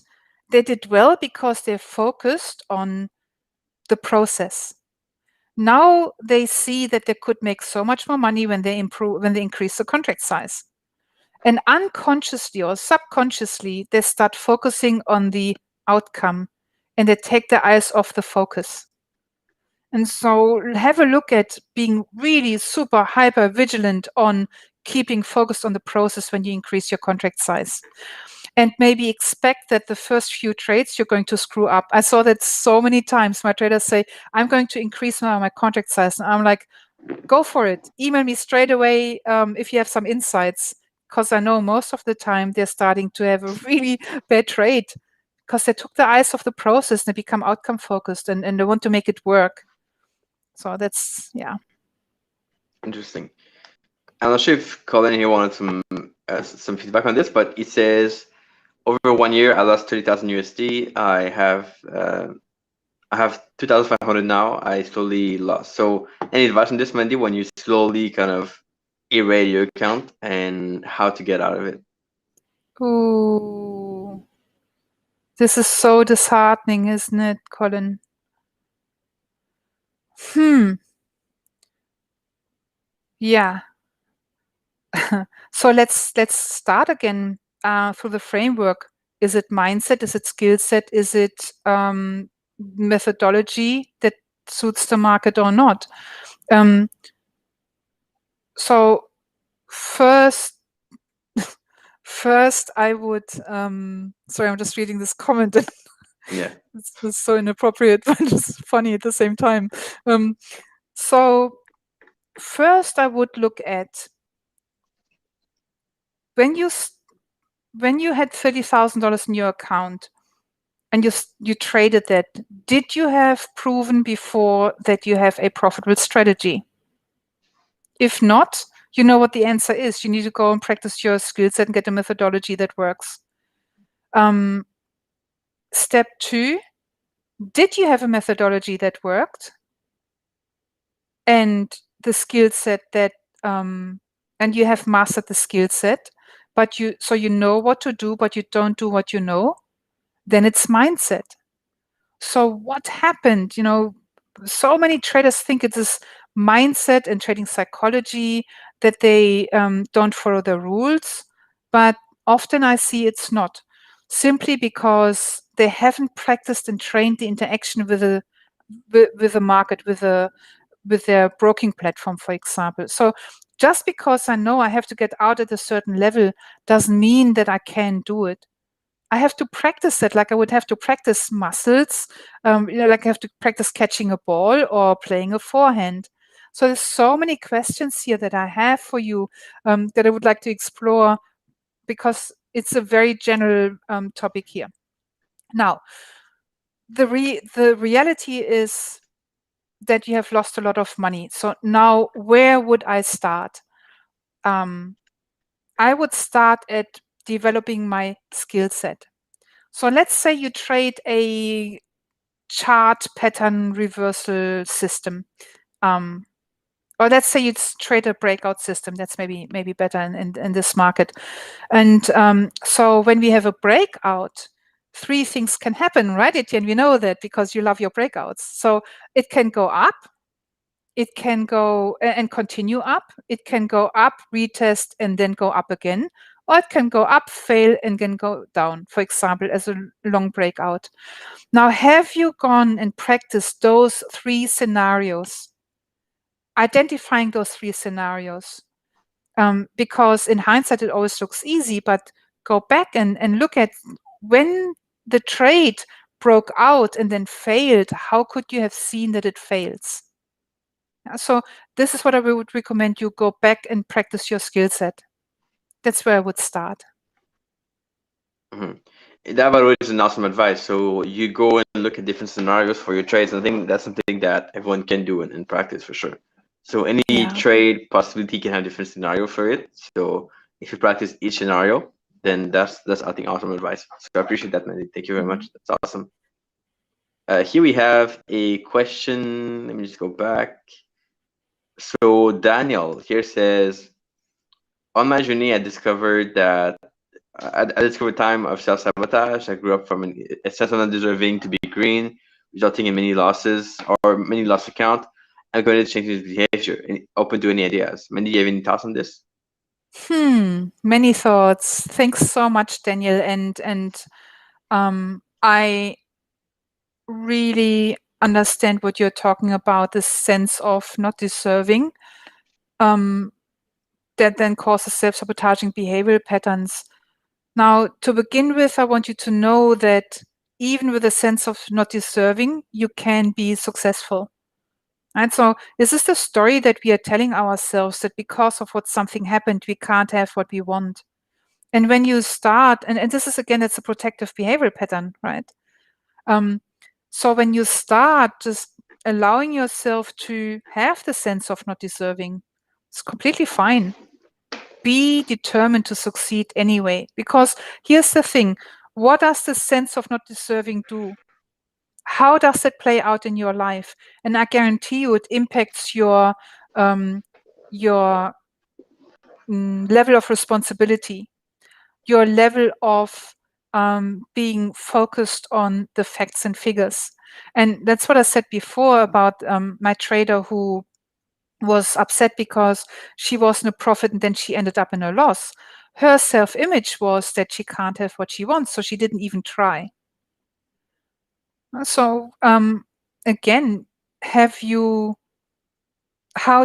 they did well because they focused on the process. Now they see that they could make so much more money when they increase the contract size. And unconsciously or subconsciously, they start focusing on the outcome, and they take their eyes off the focus. And so have a look at being really super hyper vigilant on keeping focused on the process when you increase your contract size. And maybe expect that the first few trades you're going to screw up. I saw that so many times. My traders say, I'm going to increase my contract size. And I'm like, go for it. Email me straight away if you have some insights, because I know most of the time they're starting to have a really bad trade because they took their eyes off the process and they become outcome focused, and they want to make it work. So that's, yeah. Interesting. I'm not sure if Colin here wanted some feedback on this, but it says, over 1 year, I lost 30,000 USD. I have 2,500 now. I slowly lost. So any advice on this, Mandi, when you slowly kind of erase your account and how to get out of it? Ooh. This is so disheartening, isn't it, Colin? Yeah. So let's start again through the framework. Is it mindset? Is it skill set? Is it methodology that suits the market or not? So first I would sorry, I'm just reading this comment. Yeah. It's so inappropriate, but it's funny at the same time. So first I would look at when you had $30,000 in your account and you traded that, did you have proven before that you have a profitable strategy? If not, you know what the answer is. You need to go and practice your skill set and get a methodology that works. Step 2, did you have a methodology that worked? And the skill set that, and you have mastered the skill set, but you know what to do, but you don't do what you know, then it's mindset. So what happened? So many traders think it is mindset and trading psychology that they don't follow the rules, but often I see it's not, simply because they haven't practiced and trained the interaction with the market, with their broking platform, for example. So just because I know I have to get out at a certain level doesn't mean that I can do it. I have to practice it like I would have to practice muscles, like I have to practice catching a ball or playing a forehand. So there's so many questions here that I have for you that I would like to explore, because it's a very general topic here. Now, the reality is that you have lost a lot of money. So now, where would I start? I would start at developing my skill set. So let's say you trade a chart pattern reversal system, or let's say you trade a breakout system. That's maybe better in this market. And so when we have a breakout, 3 things can happen, right, Etienne? We know that because you love your breakouts. So it can go up, it can go and continue up, it can go up, retest, and then go up again, or it can go up, fail, and then go down, for example, as a long breakout. Now, have you gone and practiced those 3 scenarios, identifying those 3 scenarios? Because in hindsight, it always looks easy, but go back and look at when the trade broke out and then failed, how could you have seen that it fails? So this is what I would recommend you go back and practice your skill set. That's where I would start. That by the way is an awesome advice. So you go and look at different scenarios for your trades. And I think that's something that everyone can do in practice for sure. So any trade possibility can have different scenario for it. So if you practice each scenario, then that's I think awesome advice. So I appreciate that, Mandy. Thank you very much. That's awesome. Here we have a question. Let me just go back. So Daniel here says, on my journey, I discovered that I discovered time of self-sabotage. I grew up from a sense of not deserving to be green, resulting in many losses or many lost account. I'm going to change his behavior. And open to any ideas. Mandy, do you have any thoughts on this? Many thoughts. Thanks so much, Daniel. And I really understand what you're talking about, this sense of not deserving that then causes self-sabotaging behavioral patterns. Now, to begin with, I want you to know that even with a sense of not deserving, you can be successful. And so this is the story that we are telling ourselves, that because of what something happened, we can't have what we want. And when you start, and this is again, it's a protective behavioral pattern, right? So when you start just allowing yourself to have the sense of not deserving, it's completely fine. Be determined to succeed anyway. Because here's the thing, what does the sense of not deserving do? How does it play out in your life? And I guarantee you it impacts your level of responsibility. your level of being focused on the facts and figures. And that's what I said before about my trader who was upset because she was in a profit and then she ended up in a loss. Her self-image was that she can't have what she wants, so she didn't even try. So again, how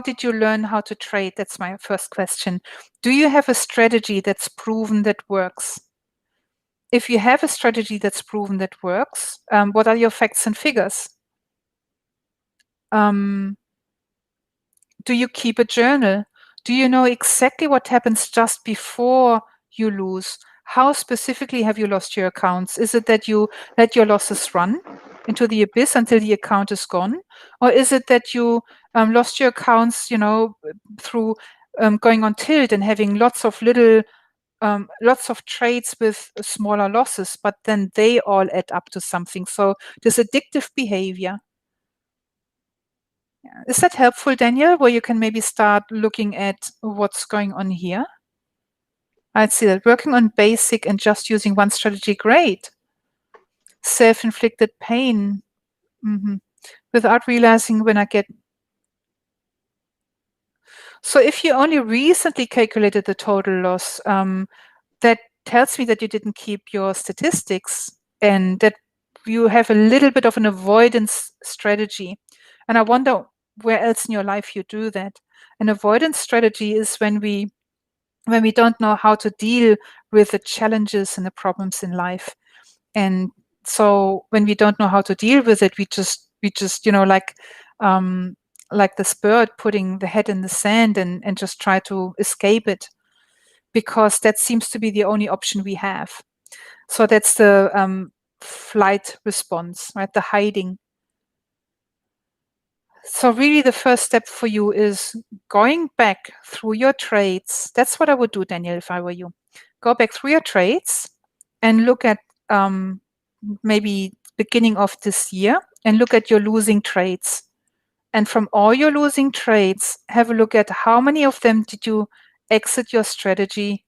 did you learn how to trade? That's my first question. Do you have a strategy that's proven that works? If you have a strategy that's proven that works, what are your facts and figures? Do you keep a journal? Do you know exactly what happens just before you lose? How specifically have you lost your accounts? Is it that you let your losses run into the abyss until the account is gone? Or is it that you lost your accounts, through going on tilt and having lots of trades with smaller losses, but then they all add up to something? So this addictive behavior. Is that helpful, Daniel, where you can maybe start looking at what's going on here? I'd see that working on basic and just using one strategy, great. Self-inflicted pain, without realizing when I get. So if you only recently calculated the total loss, that tells me that you didn't keep your statistics and that you have a little bit of an avoidance strategy. And I wonder where else in your life you do that. An avoidance strategy is when we don't know how to deal with the challenges and the problems in life. And so when we don't know how to deal with it, we just like this bird putting the head in the sand and just try to escape it, because that seems to be the only option we have. So that's the flight response, right? The hiding. So really the first step for you is going back through your trades. That's what I would do, Daniel, if I were you. Go back through your trades and look at maybe beginning of this year and look at your losing trades. And from all your losing trades, have a look at how many of them did you exit your strategy,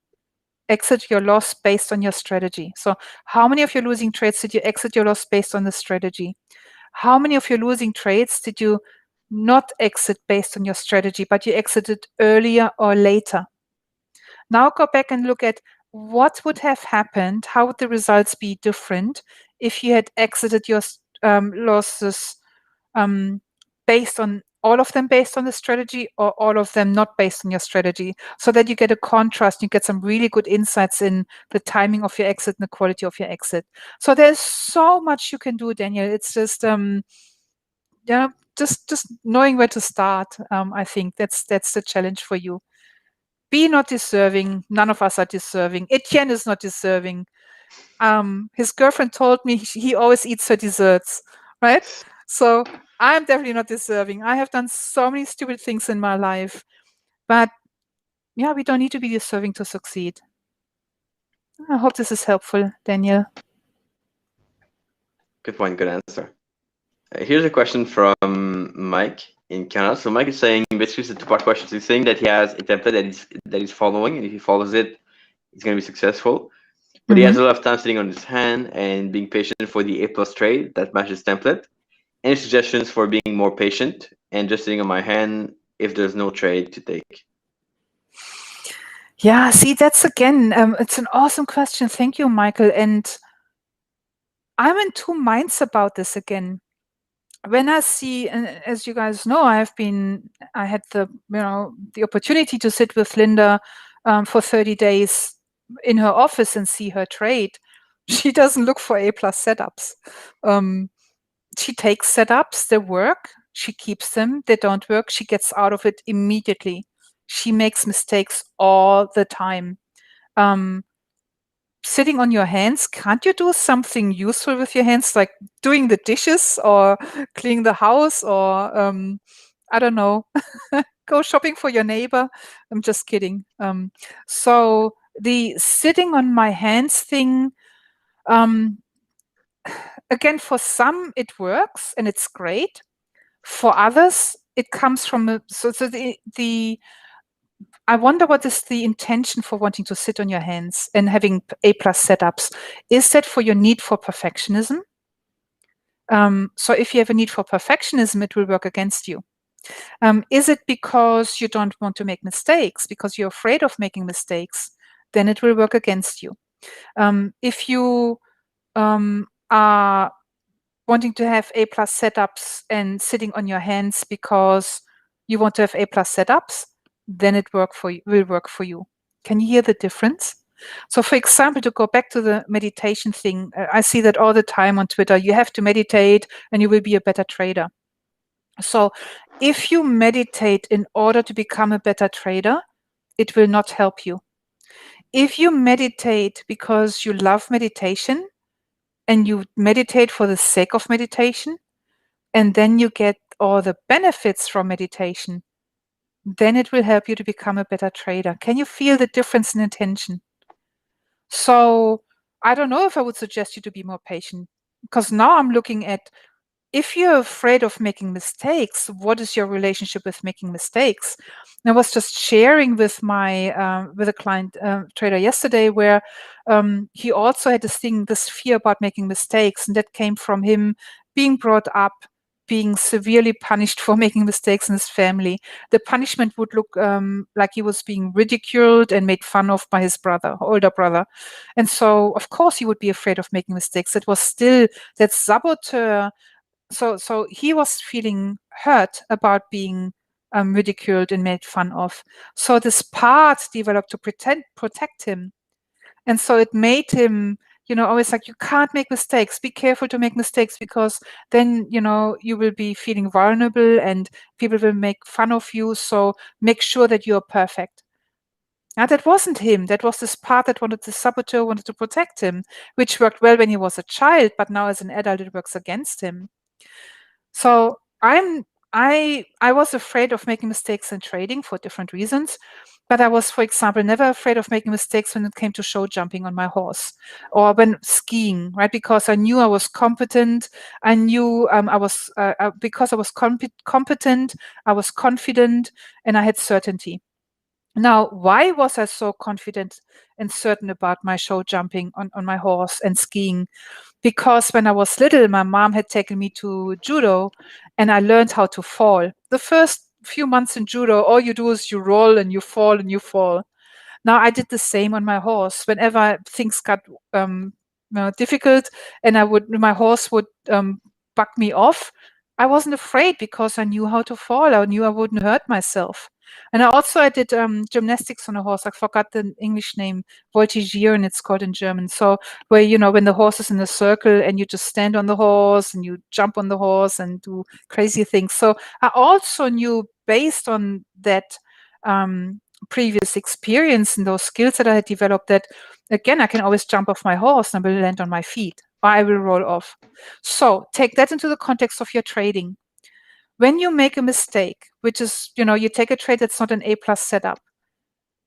exit your loss based on your strategy. So how many of your losing trades did you exit your loss based on the strategy? How many of your losing trades did you not exit based on your strategy, but you exited earlier or later? Now go back and look at what would have happened, how would the results be different if you had exited your losses based on all of them based on the strategy, or all of them not based on your strategy, so that you get a contrast, you get some really good insights in the timing of your exit and the quality of your exit. So there's so much you can do, Daniel. It's just just knowing where to start. I think that's the challenge for you. Be not deserving. None of us are deserving. Etienne is not deserving. His girlfriend told me he always eats her desserts, right? So I'm definitely not deserving. I have done so many stupid things in my life, but yeah, we don't need to be deserving to succeed. I hope this is helpful, Daniel. Good point. Good answer. Here's a question from Mike in Canada. So Mike is saying, basically it's a two-part question. So he's saying that he has a template that he's following, and if he follows it, he's going to be successful. But he has a lot of time sitting on his hand and being patient for the A+ trade that matches template. Any suggestions for being more patient and just sitting on my hand if there's no trade to take? Yeah, see, that's again, it's an awesome question. Thank you, Michael. And I'm in two minds about this again. When I see, and as you guys know, I had the opportunity to sit with Linda for 30 days in her office and see her trade. She doesn't look for A+ setups. She takes setups, they work, she keeps them, they don't work, she gets out of it immediately. She makes mistakes all the time. Sitting on your hands, can't you do something useful with your hands, like doing the dishes or cleaning the house, or I don't know, go shopping for your neighbor? I'm just kidding. So the sitting on my hands thing, again, for some it works and it's great. For others, it comes from so the I wonder what is the intention for wanting to sit on your hands and having A+ setups. Is that for your need for perfectionism? So if you have a need for perfectionism, it will work against you. Is it because you don't want to make mistakes, because you're afraid of making mistakes? Then it will work against you. If you are wanting to have A+ setups and sitting on your hands because you want to have A+ setups, then it will work for you. Can you hear the difference? So for example, to go back to the meditation thing, I see that all the time on Twitter. You have to meditate and you will be a better trader. So if you meditate in order to become a better trader, it will not help you. If you meditate because you love meditation and you meditate for the sake of meditation, and then you get all the benefits from meditation, then it will help you to become a better trader. Can you feel the difference in intention? So I don't know if I would suggest you to be more patient, because now I'm looking at, if you're afraid of making mistakes, what is your relationship with making mistakes? And I was just sharing with with a client trader yesterday, where he also had this fear about making mistakes, and that came from him being brought up, being severely punished for making mistakes in his family. The punishment would look like he was being ridiculed and made fun of by his older brother. And so, of course, he would be afraid of making mistakes. It was still that saboteur. So he was feeling hurt about being ridiculed and made fun of. So this part developed to protect him. And so it made him, always like, you can't make mistakes. Be careful to make mistakes, because then, you will be feeling vulnerable and people will make fun of you. So make sure that you're perfect. Now, that wasn't him. That was this part that the saboteur wanted to protect him, which worked well when he was a child, but now as an adult, it works against him. So I was afraid of making mistakes in trading for different reasons, but I was, for example, never afraid of making mistakes when it came to show jumping on my horse or when skiing, right? Because I knew I was competent. I knew because I was competent, I was confident, and I had certainty. Now, why was I so confident and certain about my show jumping on my horse and skiing? Because when I was little, my mom had taken me to judo and I learned how to fall. The first few months in judo, all you do is you roll and you fall and you fall. Now I did the same on my horse. Whenever things got difficult and my horse would buck me off, I wasn't afraid because I knew how to fall. I knew I wouldn't hurt myself. And I did gymnastics on a horse. I forgot the English name, voltigieren, it's called in German. So where, when the horse is in a circle and you just stand on the horse and you jump on the horse and do crazy things. So I also knew, based on that previous experience and those skills that I had developed, that again, I can always jump off my horse and I will land on my feet, or I will roll off. So take that into the context of your trading. When you make a mistake, which is, you take a trade that's not an A+ setup,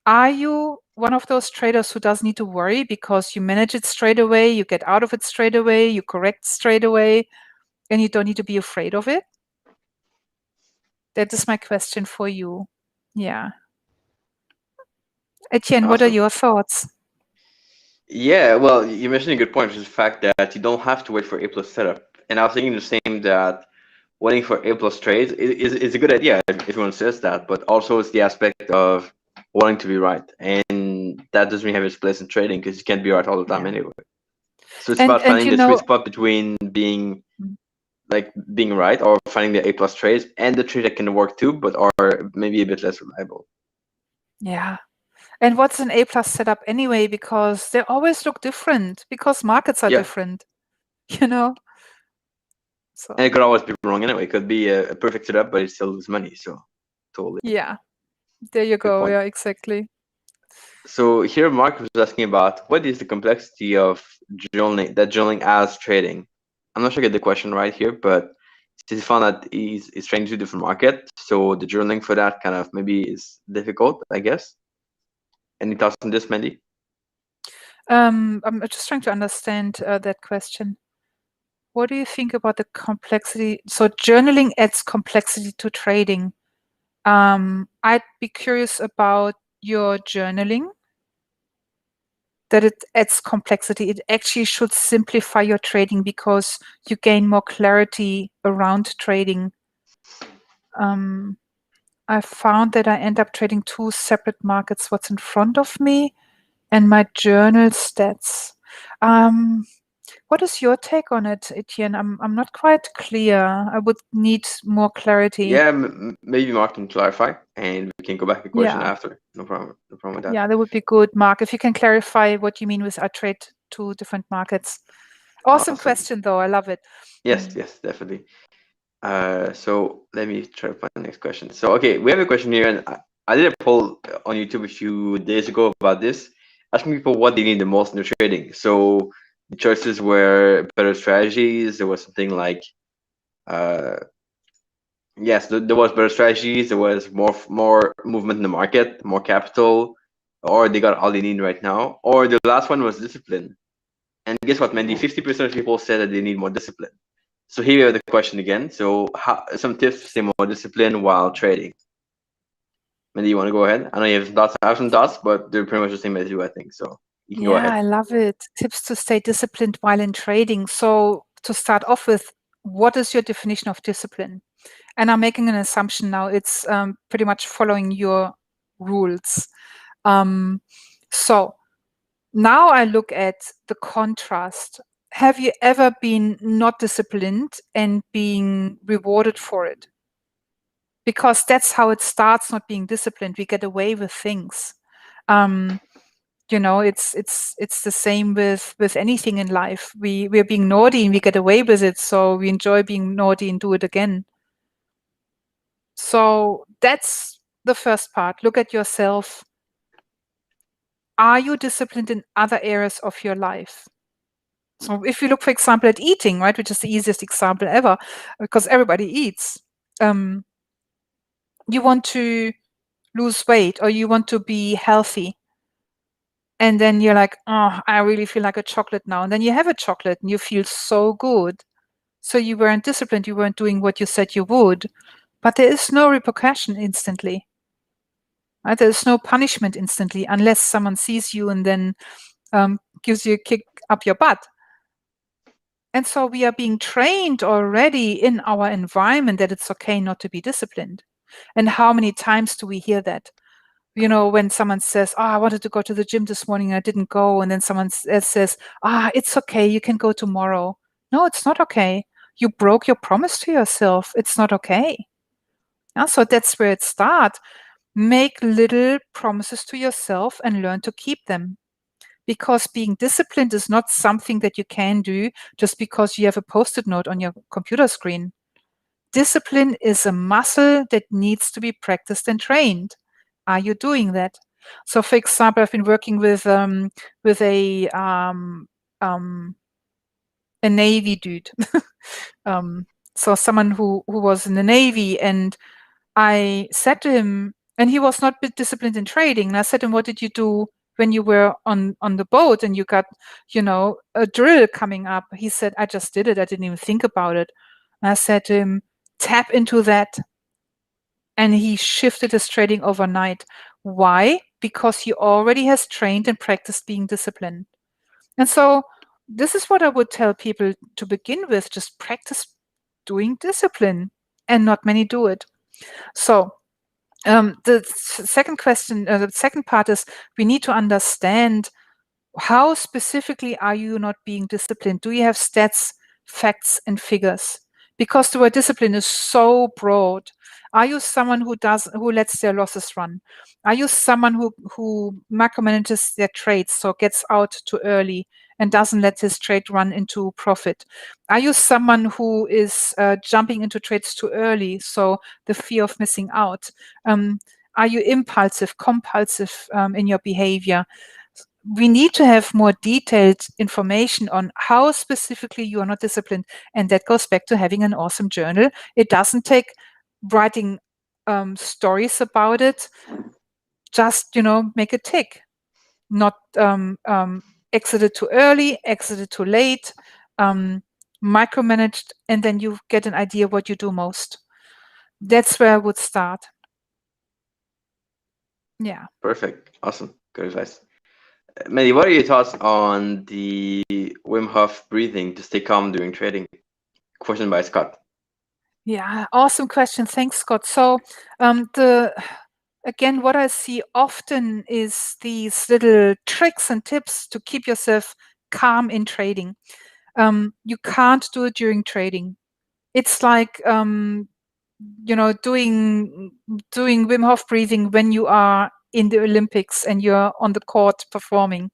are you one of those traders who doesn't need to worry because you manage it straight away, you get out of it straight away, you correct straight away, and you don't need to be afraid of it? That is my question for you. Yeah. Etienne, what are Awesome. your thoughts? Yeah, well, you mentioned a good point, which is the fact that you don't have to wait for A+ setup. And I was thinking the same, that waiting for A+ trades is a good idea if everyone says that, but also it's the aspect of wanting to be right. And that doesn't really have its place in trading because you can't be right all the time anyway. So it's about finding the sweet spot between being right or finding the A+ trades and the trade that can work too, but are maybe a bit less reliable. Yeah. And what's an A+ setup anyway? Because they always look different because markets are different, So. And it could always be wrong anyway. It could be a perfect setup, but it still lose money. So totally. Yeah. There you go. Yeah, exactly. So here Mark was asking about what is the complexity of journaling as trading. I'm not sure I get the question right here, but he found that he's trading two different markets, so the journaling for that kind of maybe is difficult, I guess. Any thoughts on this, Mandi? I'm just trying to understand that question. What do you think about the complexity? So journaling adds complexity to trading. I'd be curious about your journaling, that it adds complexity. It actually should simplify your trading because you gain more clarity around trading. I found that I end up trading two separate markets, what's in front of me and my journal stats. What is your take on it, Etienne? I'm not quite clear. I would need more clarity. Yeah, maybe Mark can clarify, and we can go back to the question Yeah. after. No problem. No problem with that. Yeah, that would be good, Mark. If you can clarify what you mean with I trade two different markets. Awesome question, though. I love it. Yes, yes, definitely. So let me try to find the next question. So, okay, we have a question here, and I did a poll on YouTube a few days ago about this, asking people what they need the most in their trading. So the choices were better strategies. There was something like, yes, there was better strategies. There was more movement in the market, more capital, or they got all they need right now. Or the last one was discipline. And guess what, Mandy? 50% of people said that they need more discipline. So here we have the question again. So some tips to stay more disciplined while trading. Mandy, you want to go ahead? I know you have some thoughts. I have some thoughts, but they're pretty much the same as you, I think. So you can go ahead. I love it. Tips to stay disciplined while in trading. So to start off with, what is your definition of discipline? And I'm making an assumption now. It's pretty much following your rules. So now I look at the contrast. Have you ever been not disciplined and being rewarded for it? Because that's how it starts, not being disciplined. We get away with things. It's the same with anything in life. We're being naughty and we get away with it, so we enjoy being naughty and do it again. So that's the first part. Look at yourself. Are you disciplined in other areas of your life? So if you look, for example, at eating, right, which is the easiest example ever, because everybody eats. You want to lose weight or you want to be healthy. And then you're like, oh, I really feel like a chocolate now. And then you have a chocolate and you feel so good. So you weren't disciplined. You weren't doing what you said you would. But there is no repercussion instantly. Right? There is no punishment instantly unless someone sees you and then gives you a kick up your butt. And so we are being trained already in our environment that it's okay not to be disciplined. And how many times do we hear that? You know, when someone says, I wanted to go to the gym this morning, I didn't go. And then someone else says, it's okay, you can go tomorrow. No, it's not okay. You broke your promise to yourself. It's not okay. So that's where it starts. Make little promises to yourself and learn to keep them. Because being disciplined is not something that you can do just because you have a Post-it note on your computer screen. Discipline is a muscle that needs to be practiced and trained. Are you doing that? So, for example, I've been working with a Navy dude. So someone who was in the Navy, and I said to him, and he was not disciplined in trading. And I said to him, what did you do when you were on the boat and you got, a drill coming up? He said, I just did it. I didn't even think about it. And I said to him, tap into that. And he shifted his trading overnight. Why? Because he already has trained and practiced being disciplined. And so this is what I would tell people to begin with. Just practice doing discipline, and not many do it. So the second question, the second part is we need to understand how specifically are you not being disciplined? Do you have stats, facts, and figures? Because the word discipline is so broad. Are you someone who lets their losses run? Are you someone who micromanages their trades, so gets out too early and doesn't let his trade run into profit? Are you someone who is jumping into trades too early, so the fear of missing out? Are you impulsive, compulsive in your behavior? We need to have more detailed information on how specifically you are not disciplined. And that goes back to having an awesome journal. It doesn't take writing stories about it. Just, make a tick. Not exited too early, exited too late, micromanaged, and then you get an idea what you do most. That's where I would start. Yeah. Perfect. Awesome. Good advice. Mandy, what are your thoughts on the Wim Hof breathing to stay calm during trading? Question by Scott. Yeah, awesome question. Thanks, Scott. So again, what I see often is these little tricks and tips to keep yourself calm in trading. You can't do it during trading. It's like doing Wim Hof breathing when you are in the Olympics and you're on the court performing.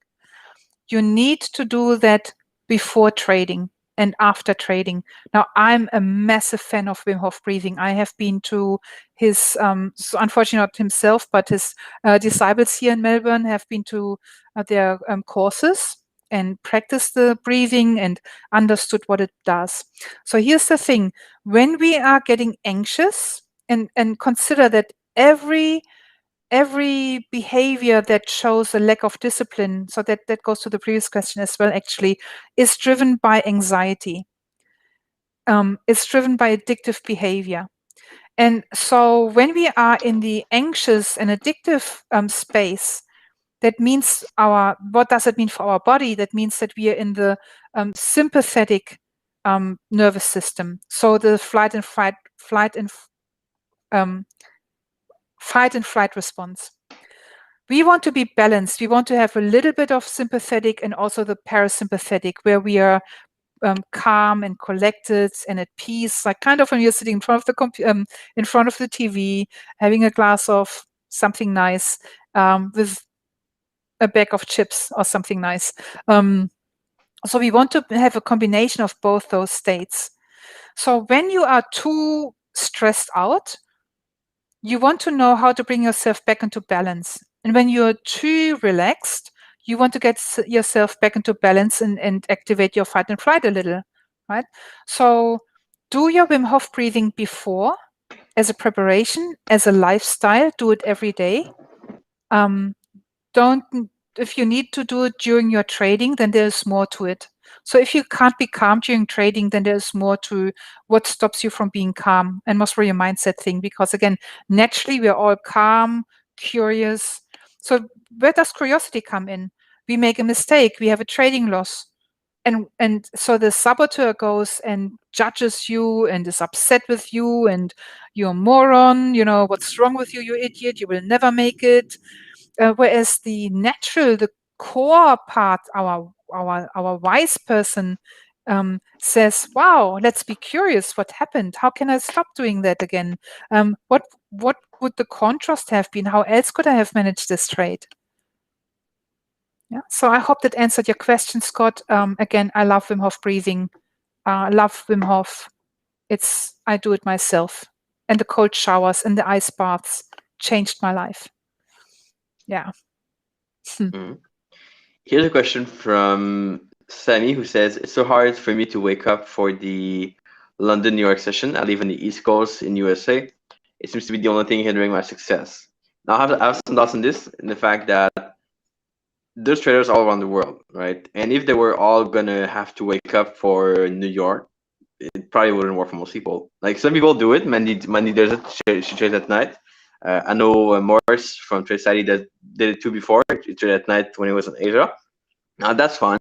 You need to do that before trading and after trading. Now, I'm a massive fan of Wim Hof breathing. I have been to his, so unfortunately not himself, but his disciples here in Melbourne have been to their courses and practiced the breathing and understood what it does. So here's the thing. When we are getting anxious, and consider that every behavior that shows a lack of discipline, so that goes to the previous question as well, actually, is driven by anxiety. It's driven by addictive behavior. And so when we are in the anxious and addictive space, that means what does it mean for our body? That means that we are in the sympathetic nervous system. So the fight and flight response. We want to be balanced. We want to have a little bit of sympathetic and also the parasympathetic, where we are calm and collected and at peace, like kind of when you're sitting in front of the in front of the TV, having a glass of something nice with a bag of chips or something nice. So we want to have a combination of both those states. So when you are too stressed out, you want to know how to bring yourself back into balance. And when you're too relaxed, you want to get yourself back into balance and activate your fight and flight a little, right? So do your Wim Hof breathing before as a preparation, as a lifestyle. Do it every day. Don't If you need to do it during your trading, then there's more to it. So if you can't be calm during trading, then there's more to what stops you from being calm, and must be a mindset thing, because again, naturally we're all calm, curious. So where does curiosity come in? We make a mistake, we have a trading loss. And so the saboteur goes and judges you and is upset with you, and you're a moron, what's wrong with you, you idiot, you will never make it. Whereas the natural, the core part, our wise person says, "Wow, let's be curious. What happened? How can I stop doing that again? What would the contrast have been? How else could I have managed this trade?" Yeah. So I hope that answered your question, Scott. Again, I love Wim Hof breathing. I love Wim Hof. I do it myself, and the cold showers and the ice baths changed my life. Yeah. Here's a question from Sammy, who says, "It's so hard for me to wake up for the London New York session. I live on the East Coast in USA. It seems to be the only thing hindering my success." Now, I have some thoughts on this, in the fact that there's traders all around the world, right? And if they were all gonna have to wake up for New York, it probably wouldn't work for most people. Like, some people do it. Mandy does it. She trades at night. I know Morris from Trade Society that did it too before. He traded at night when he was in Asia. Now that's fun,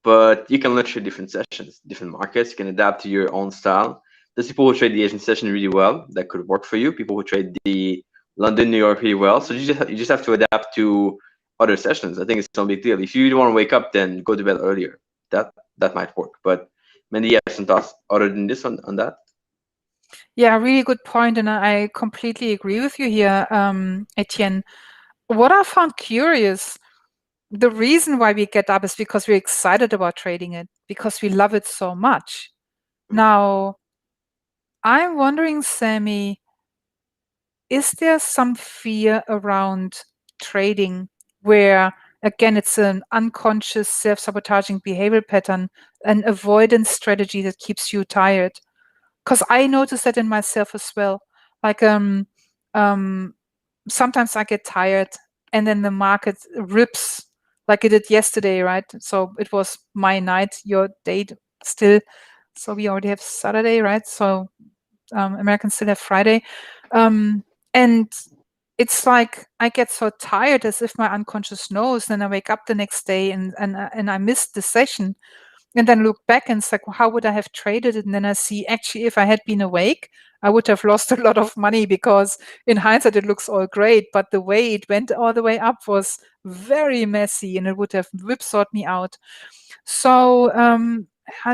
but you can trade different sessions, different markets. You can adapt to your own style. There's people who trade the Asian session really well. That could work for you. People who trade the London, New York really well. So you just have to adapt to other sessions. I think it's no big deal. If you don't want to wake up, then go to bed earlier. That might work. But Mandy, you have some thoughts other than this on that? Yeah, really good point, and I completely agree with you here, Etienne. What I found curious, the reason why we get up is because we're excited about trading it, because we love it so much. Now, I'm wondering, Sammy, is there some fear around trading where, again, it's an unconscious self-sabotaging behavioral pattern, an avoidance strategy that keeps you tired? Because I notice that in myself as well. Like sometimes I get tired and then the market rips like it did yesterday, right? So it was my night, your date still. So we already have Saturday, right? So Americans still have Friday. And it's like I get so tired as if my unconscious knows, then I wake up the next day and I missed the session, and then look back and it's like, well, how would I have traded it? And then I see, actually, if I had been awake, I would have lost a lot of money, because in hindsight it looks all great, but the way it went all the way up was very messy, and it would have whipsawed me out. So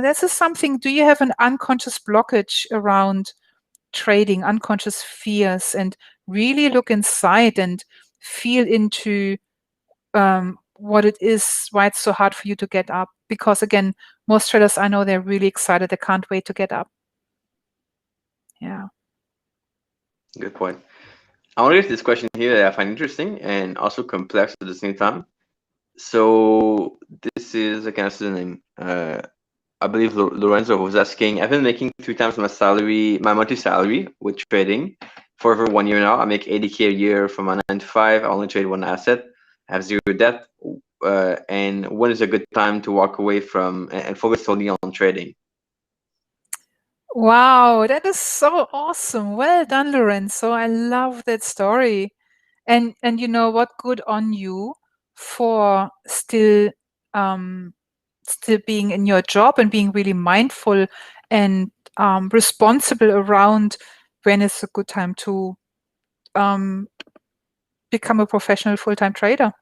this is something. Do you have an unconscious blockage around trading, unconscious fears, and really look inside and feel into what it is, why it's so hard for you to get up? Because again, most traders I know, they're really excited. They can't wait to get up. Yeah. Good point. I want to get this question here that I find interesting and also complex at the same time. So this is, I can't see the name. I believe Lorenzo was asking, I've been making 3 times my salary, my monthly salary with trading for over 1 year now. I make 80K a year from my 9 to 5. I only trade one asset. I have zero debt. And when is a good time to walk away from and focus solely on trading? Wow, that is so awesome. Well done, Lorenzo. I love that story. And you know what? Good on you for still being in your job and being really mindful and responsible around when is a good time to become a professional full-time trader.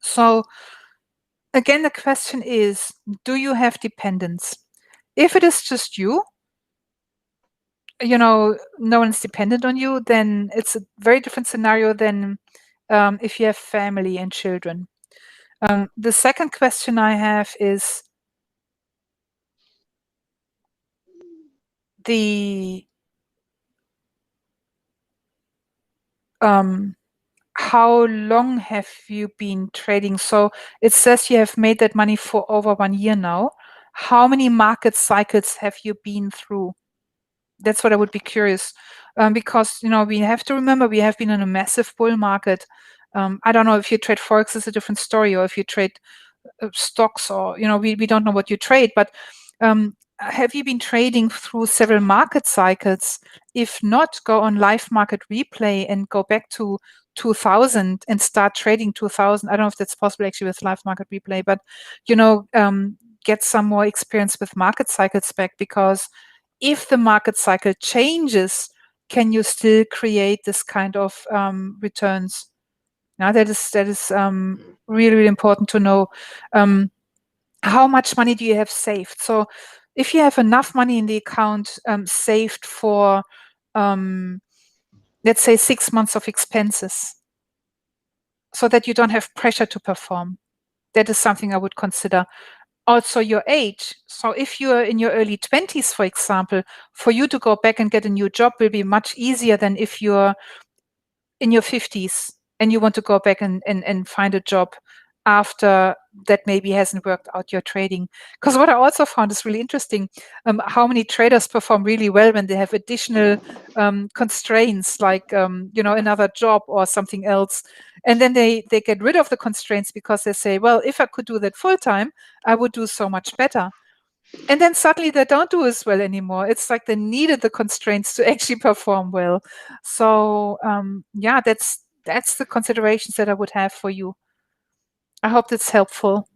So again, the question is, do you have dependents? If it is just you, no one's dependent on you, then it's a very different scenario than if you have family and children. The second question I have is the how long have you been trading? So it says you have made that money for over 1 year now. How many market cycles have you been through? That's what I would be curious, because we have to remember we have been in a massive bull market. I don't know if you trade forex is a different story, or if you trade stocks, or we don't know what you trade, but have you been trading through several market cycles? If not, go on live market replay and go back to 2000 and start trading 2000. I don't know if that's possible actually with live market replay, but get some more experience with market cycles back, because if the market cycle changes, can you still create this kind of returns? Now that is really, really important to know. How much money do you have saved? So if you have enough money in the account saved for, let's say, 6 months of expenses, so that you don't have pressure to perform, that is something I would consider. Also your age. So if you're in your early 20s, for example, for you to go back and get a new job will be much easier than if you're in your 50s and you want to go back and find a job after that maybe hasn't worked out your trading. Because what I also found is really interesting, how many traders perform really well when they have additional constraints, like another job or something else, and then they get rid of the constraints because they say, well, if I could do that full time, I would do so much better. And then suddenly they don't do as well anymore. It's like they needed the constraints to actually perform well. So yeah, that's the considerations that I would have for you. I hope that's helpful.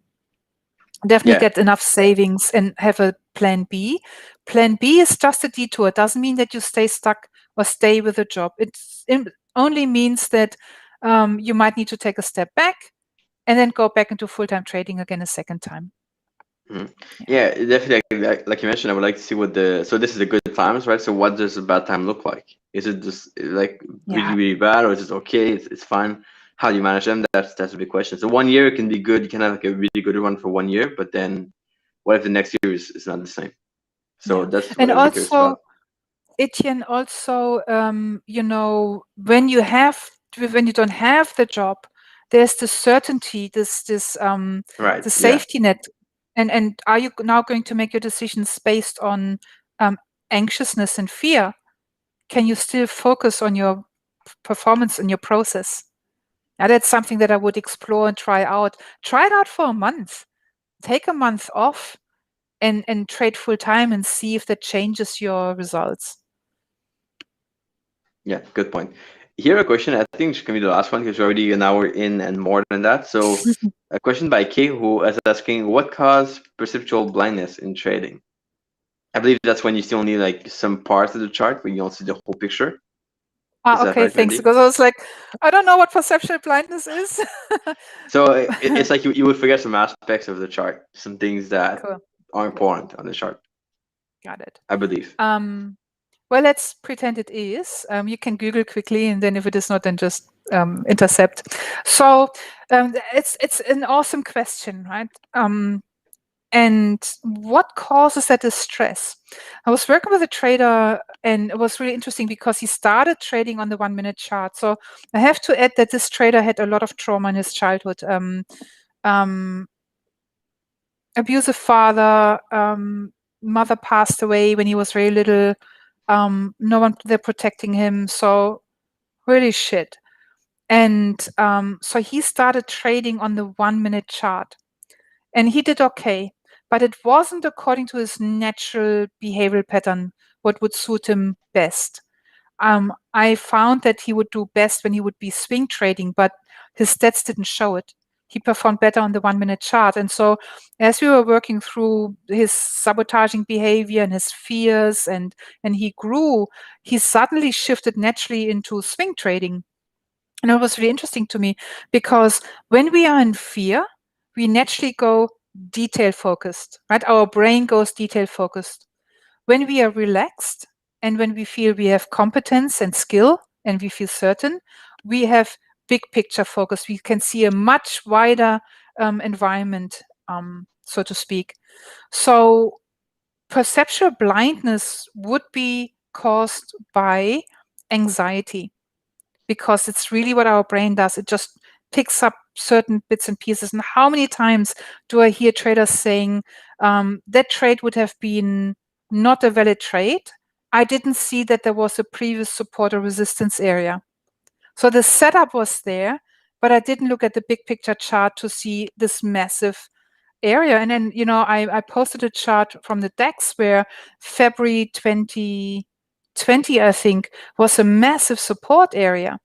Definitely get enough savings and have a plan B. Plan B is just a detour. It doesn't mean that you stay stuck or stay with a job. It only means that you might need to take a step back and then go back into full-time trading again a second time. Mm-hmm. Yeah, definitely. Like you mentioned, I would like to see so this is the good times, right? So what does a bad time look like? Is it just like really, really bad, or is it okay? It's fine. How do you manage them? That's a big question. So 1 year can be good. You can have like a really good run for 1 year, but then what if the next year is not the same? So that's what I was curious about. Etienne, also, when you don't have the job, there's the certainty, Right. the safety net. And are you now going to make your decisions based on anxiousness and fear? Can you still focus on your performance and your process? Now, that's something that I would explore and try out. Try it out for a month. Take a month off and trade full time and see if that changes your results. Yeah, good point. Here a question, I think it can be the last one because we're already an hour in and more than that. So a question by Kay who is asking, what caused perceptual blindness in trading? I believe that's when you still need like some parts of the chart, but you don't see the whole picture. Is that Okay, right, thanks. Mandi? Because I was like, I don't know what perceptual blindness is. So it's like you would forget some aspects of the chart, some things that Cool. are important on the chart, Got it. I believe. Well, let's pretend it is. You can Google quickly, and then if it is not, then just intercept. So it's an awesome question, right? And what causes that distress? I was working with a trader, and it was really interesting because he started trading on the 1 minute chart. So I have to add that this trader had a lot of trauma in his childhood. Abusive father, mother passed away when he was very little. No one there protecting him. So really shit. And so he started trading on the 1 minute chart. And he did okay, but it wasn't according to his natural behavioral pattern, what would suit him best. I found that he would do best when he would be swing trading, but his stats didn't show it. He performed better on the 1 minute chart. And so as we were working through his sabotaging behavior and his fears and he grew, he suddenly shifted naturally into swing trading. And it was really interesting to me because when we are in fear, we naturally go detail focused, right? Our brain goes detail focused. When we are relaxed and when we feel we have competence and skill and we feel certain, we have big picture focus. We can see a much wider environment, so to speak. So perceptual blindness would be caused by anxiety, because it's really what our brain does. It just picks up certain bits and pieces. And how many times do I hear traders saying that trade would have been not a valid trade? I didn't see that there was a previous support or resistance area. So the setup was there, but I didn't look at the big picture chart to see this massive area. And then, I posted a chart from the DAX where February 2020, I think, was a massive support area.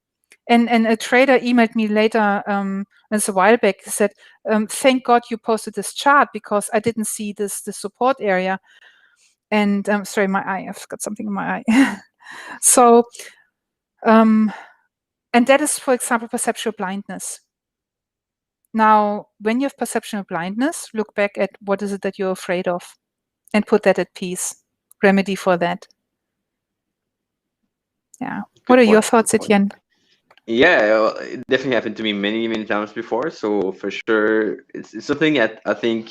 And a trader emailed me later, it's a while back, he said, thank God you posted this chart because I didn't see this support area. And sorry, my eye, I've got something in my eye. So, and that is, for example, perceptual blindness. Now, when you have perceptual blindness, look back at what is it that you're afraid of and put that at peace. Remedy for that. Yeah. What are your thoughts, Etienne? Yeah, well, it definitely happened to me many, many times before. So for sure, it's something that I think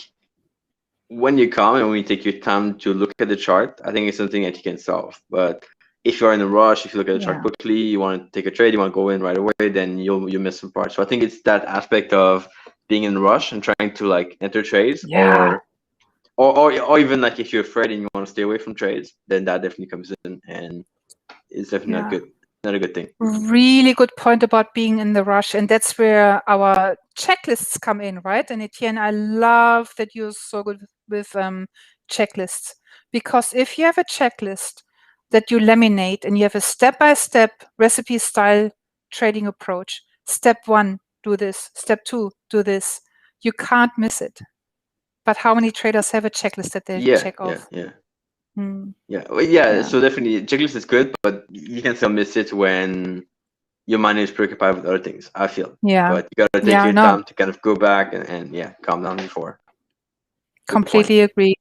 when you come and when you take your time to look at the chart, I think it's something that you can solve. But if you're in a rush, if you look at the chart quickly, you want to take a trade, you want to go in right away, then you miss some parts. So I think it's that aspect of being in a rush and trying to like enter trades, or even like if you're afraid and you want to stay away from trades, then that definitely comes in, and it's definitely not a good thing. Really good point about being in the rush. And that's where our checklists come in, right? And Etienne, I love that you're so good with checklists, because if you have a checklist that you laminate and you have a step-by-step recipe style trading approach, step 1, do this, step 2, do this, you can't miss it. But how many traders have a checklist that they check off? Yeah, so definitely checklist is good, but you can still miss it when your mind is preoccupied with other things, I feel. But you gotta take your time to kind of go back and calm down before. Completely agree.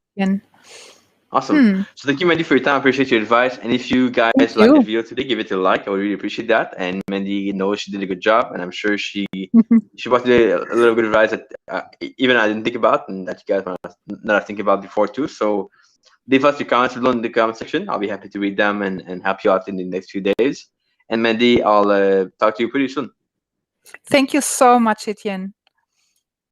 Awesome. So thank you, Mandi, for your time. I appreciate your advice. And if you guys liked the video today, give it a like. I would really appreciate that. And Mandi knows she did a good job, and I'm sure she brought today a little bit of advice that even I didn't think about, and that you guys might not think about before too. So leave us your comments below in the comment section. I'll be happy to read them and help you out in the next few days. And Mandi, I'll talk to you pretty soon. Thank you so much, Etienne.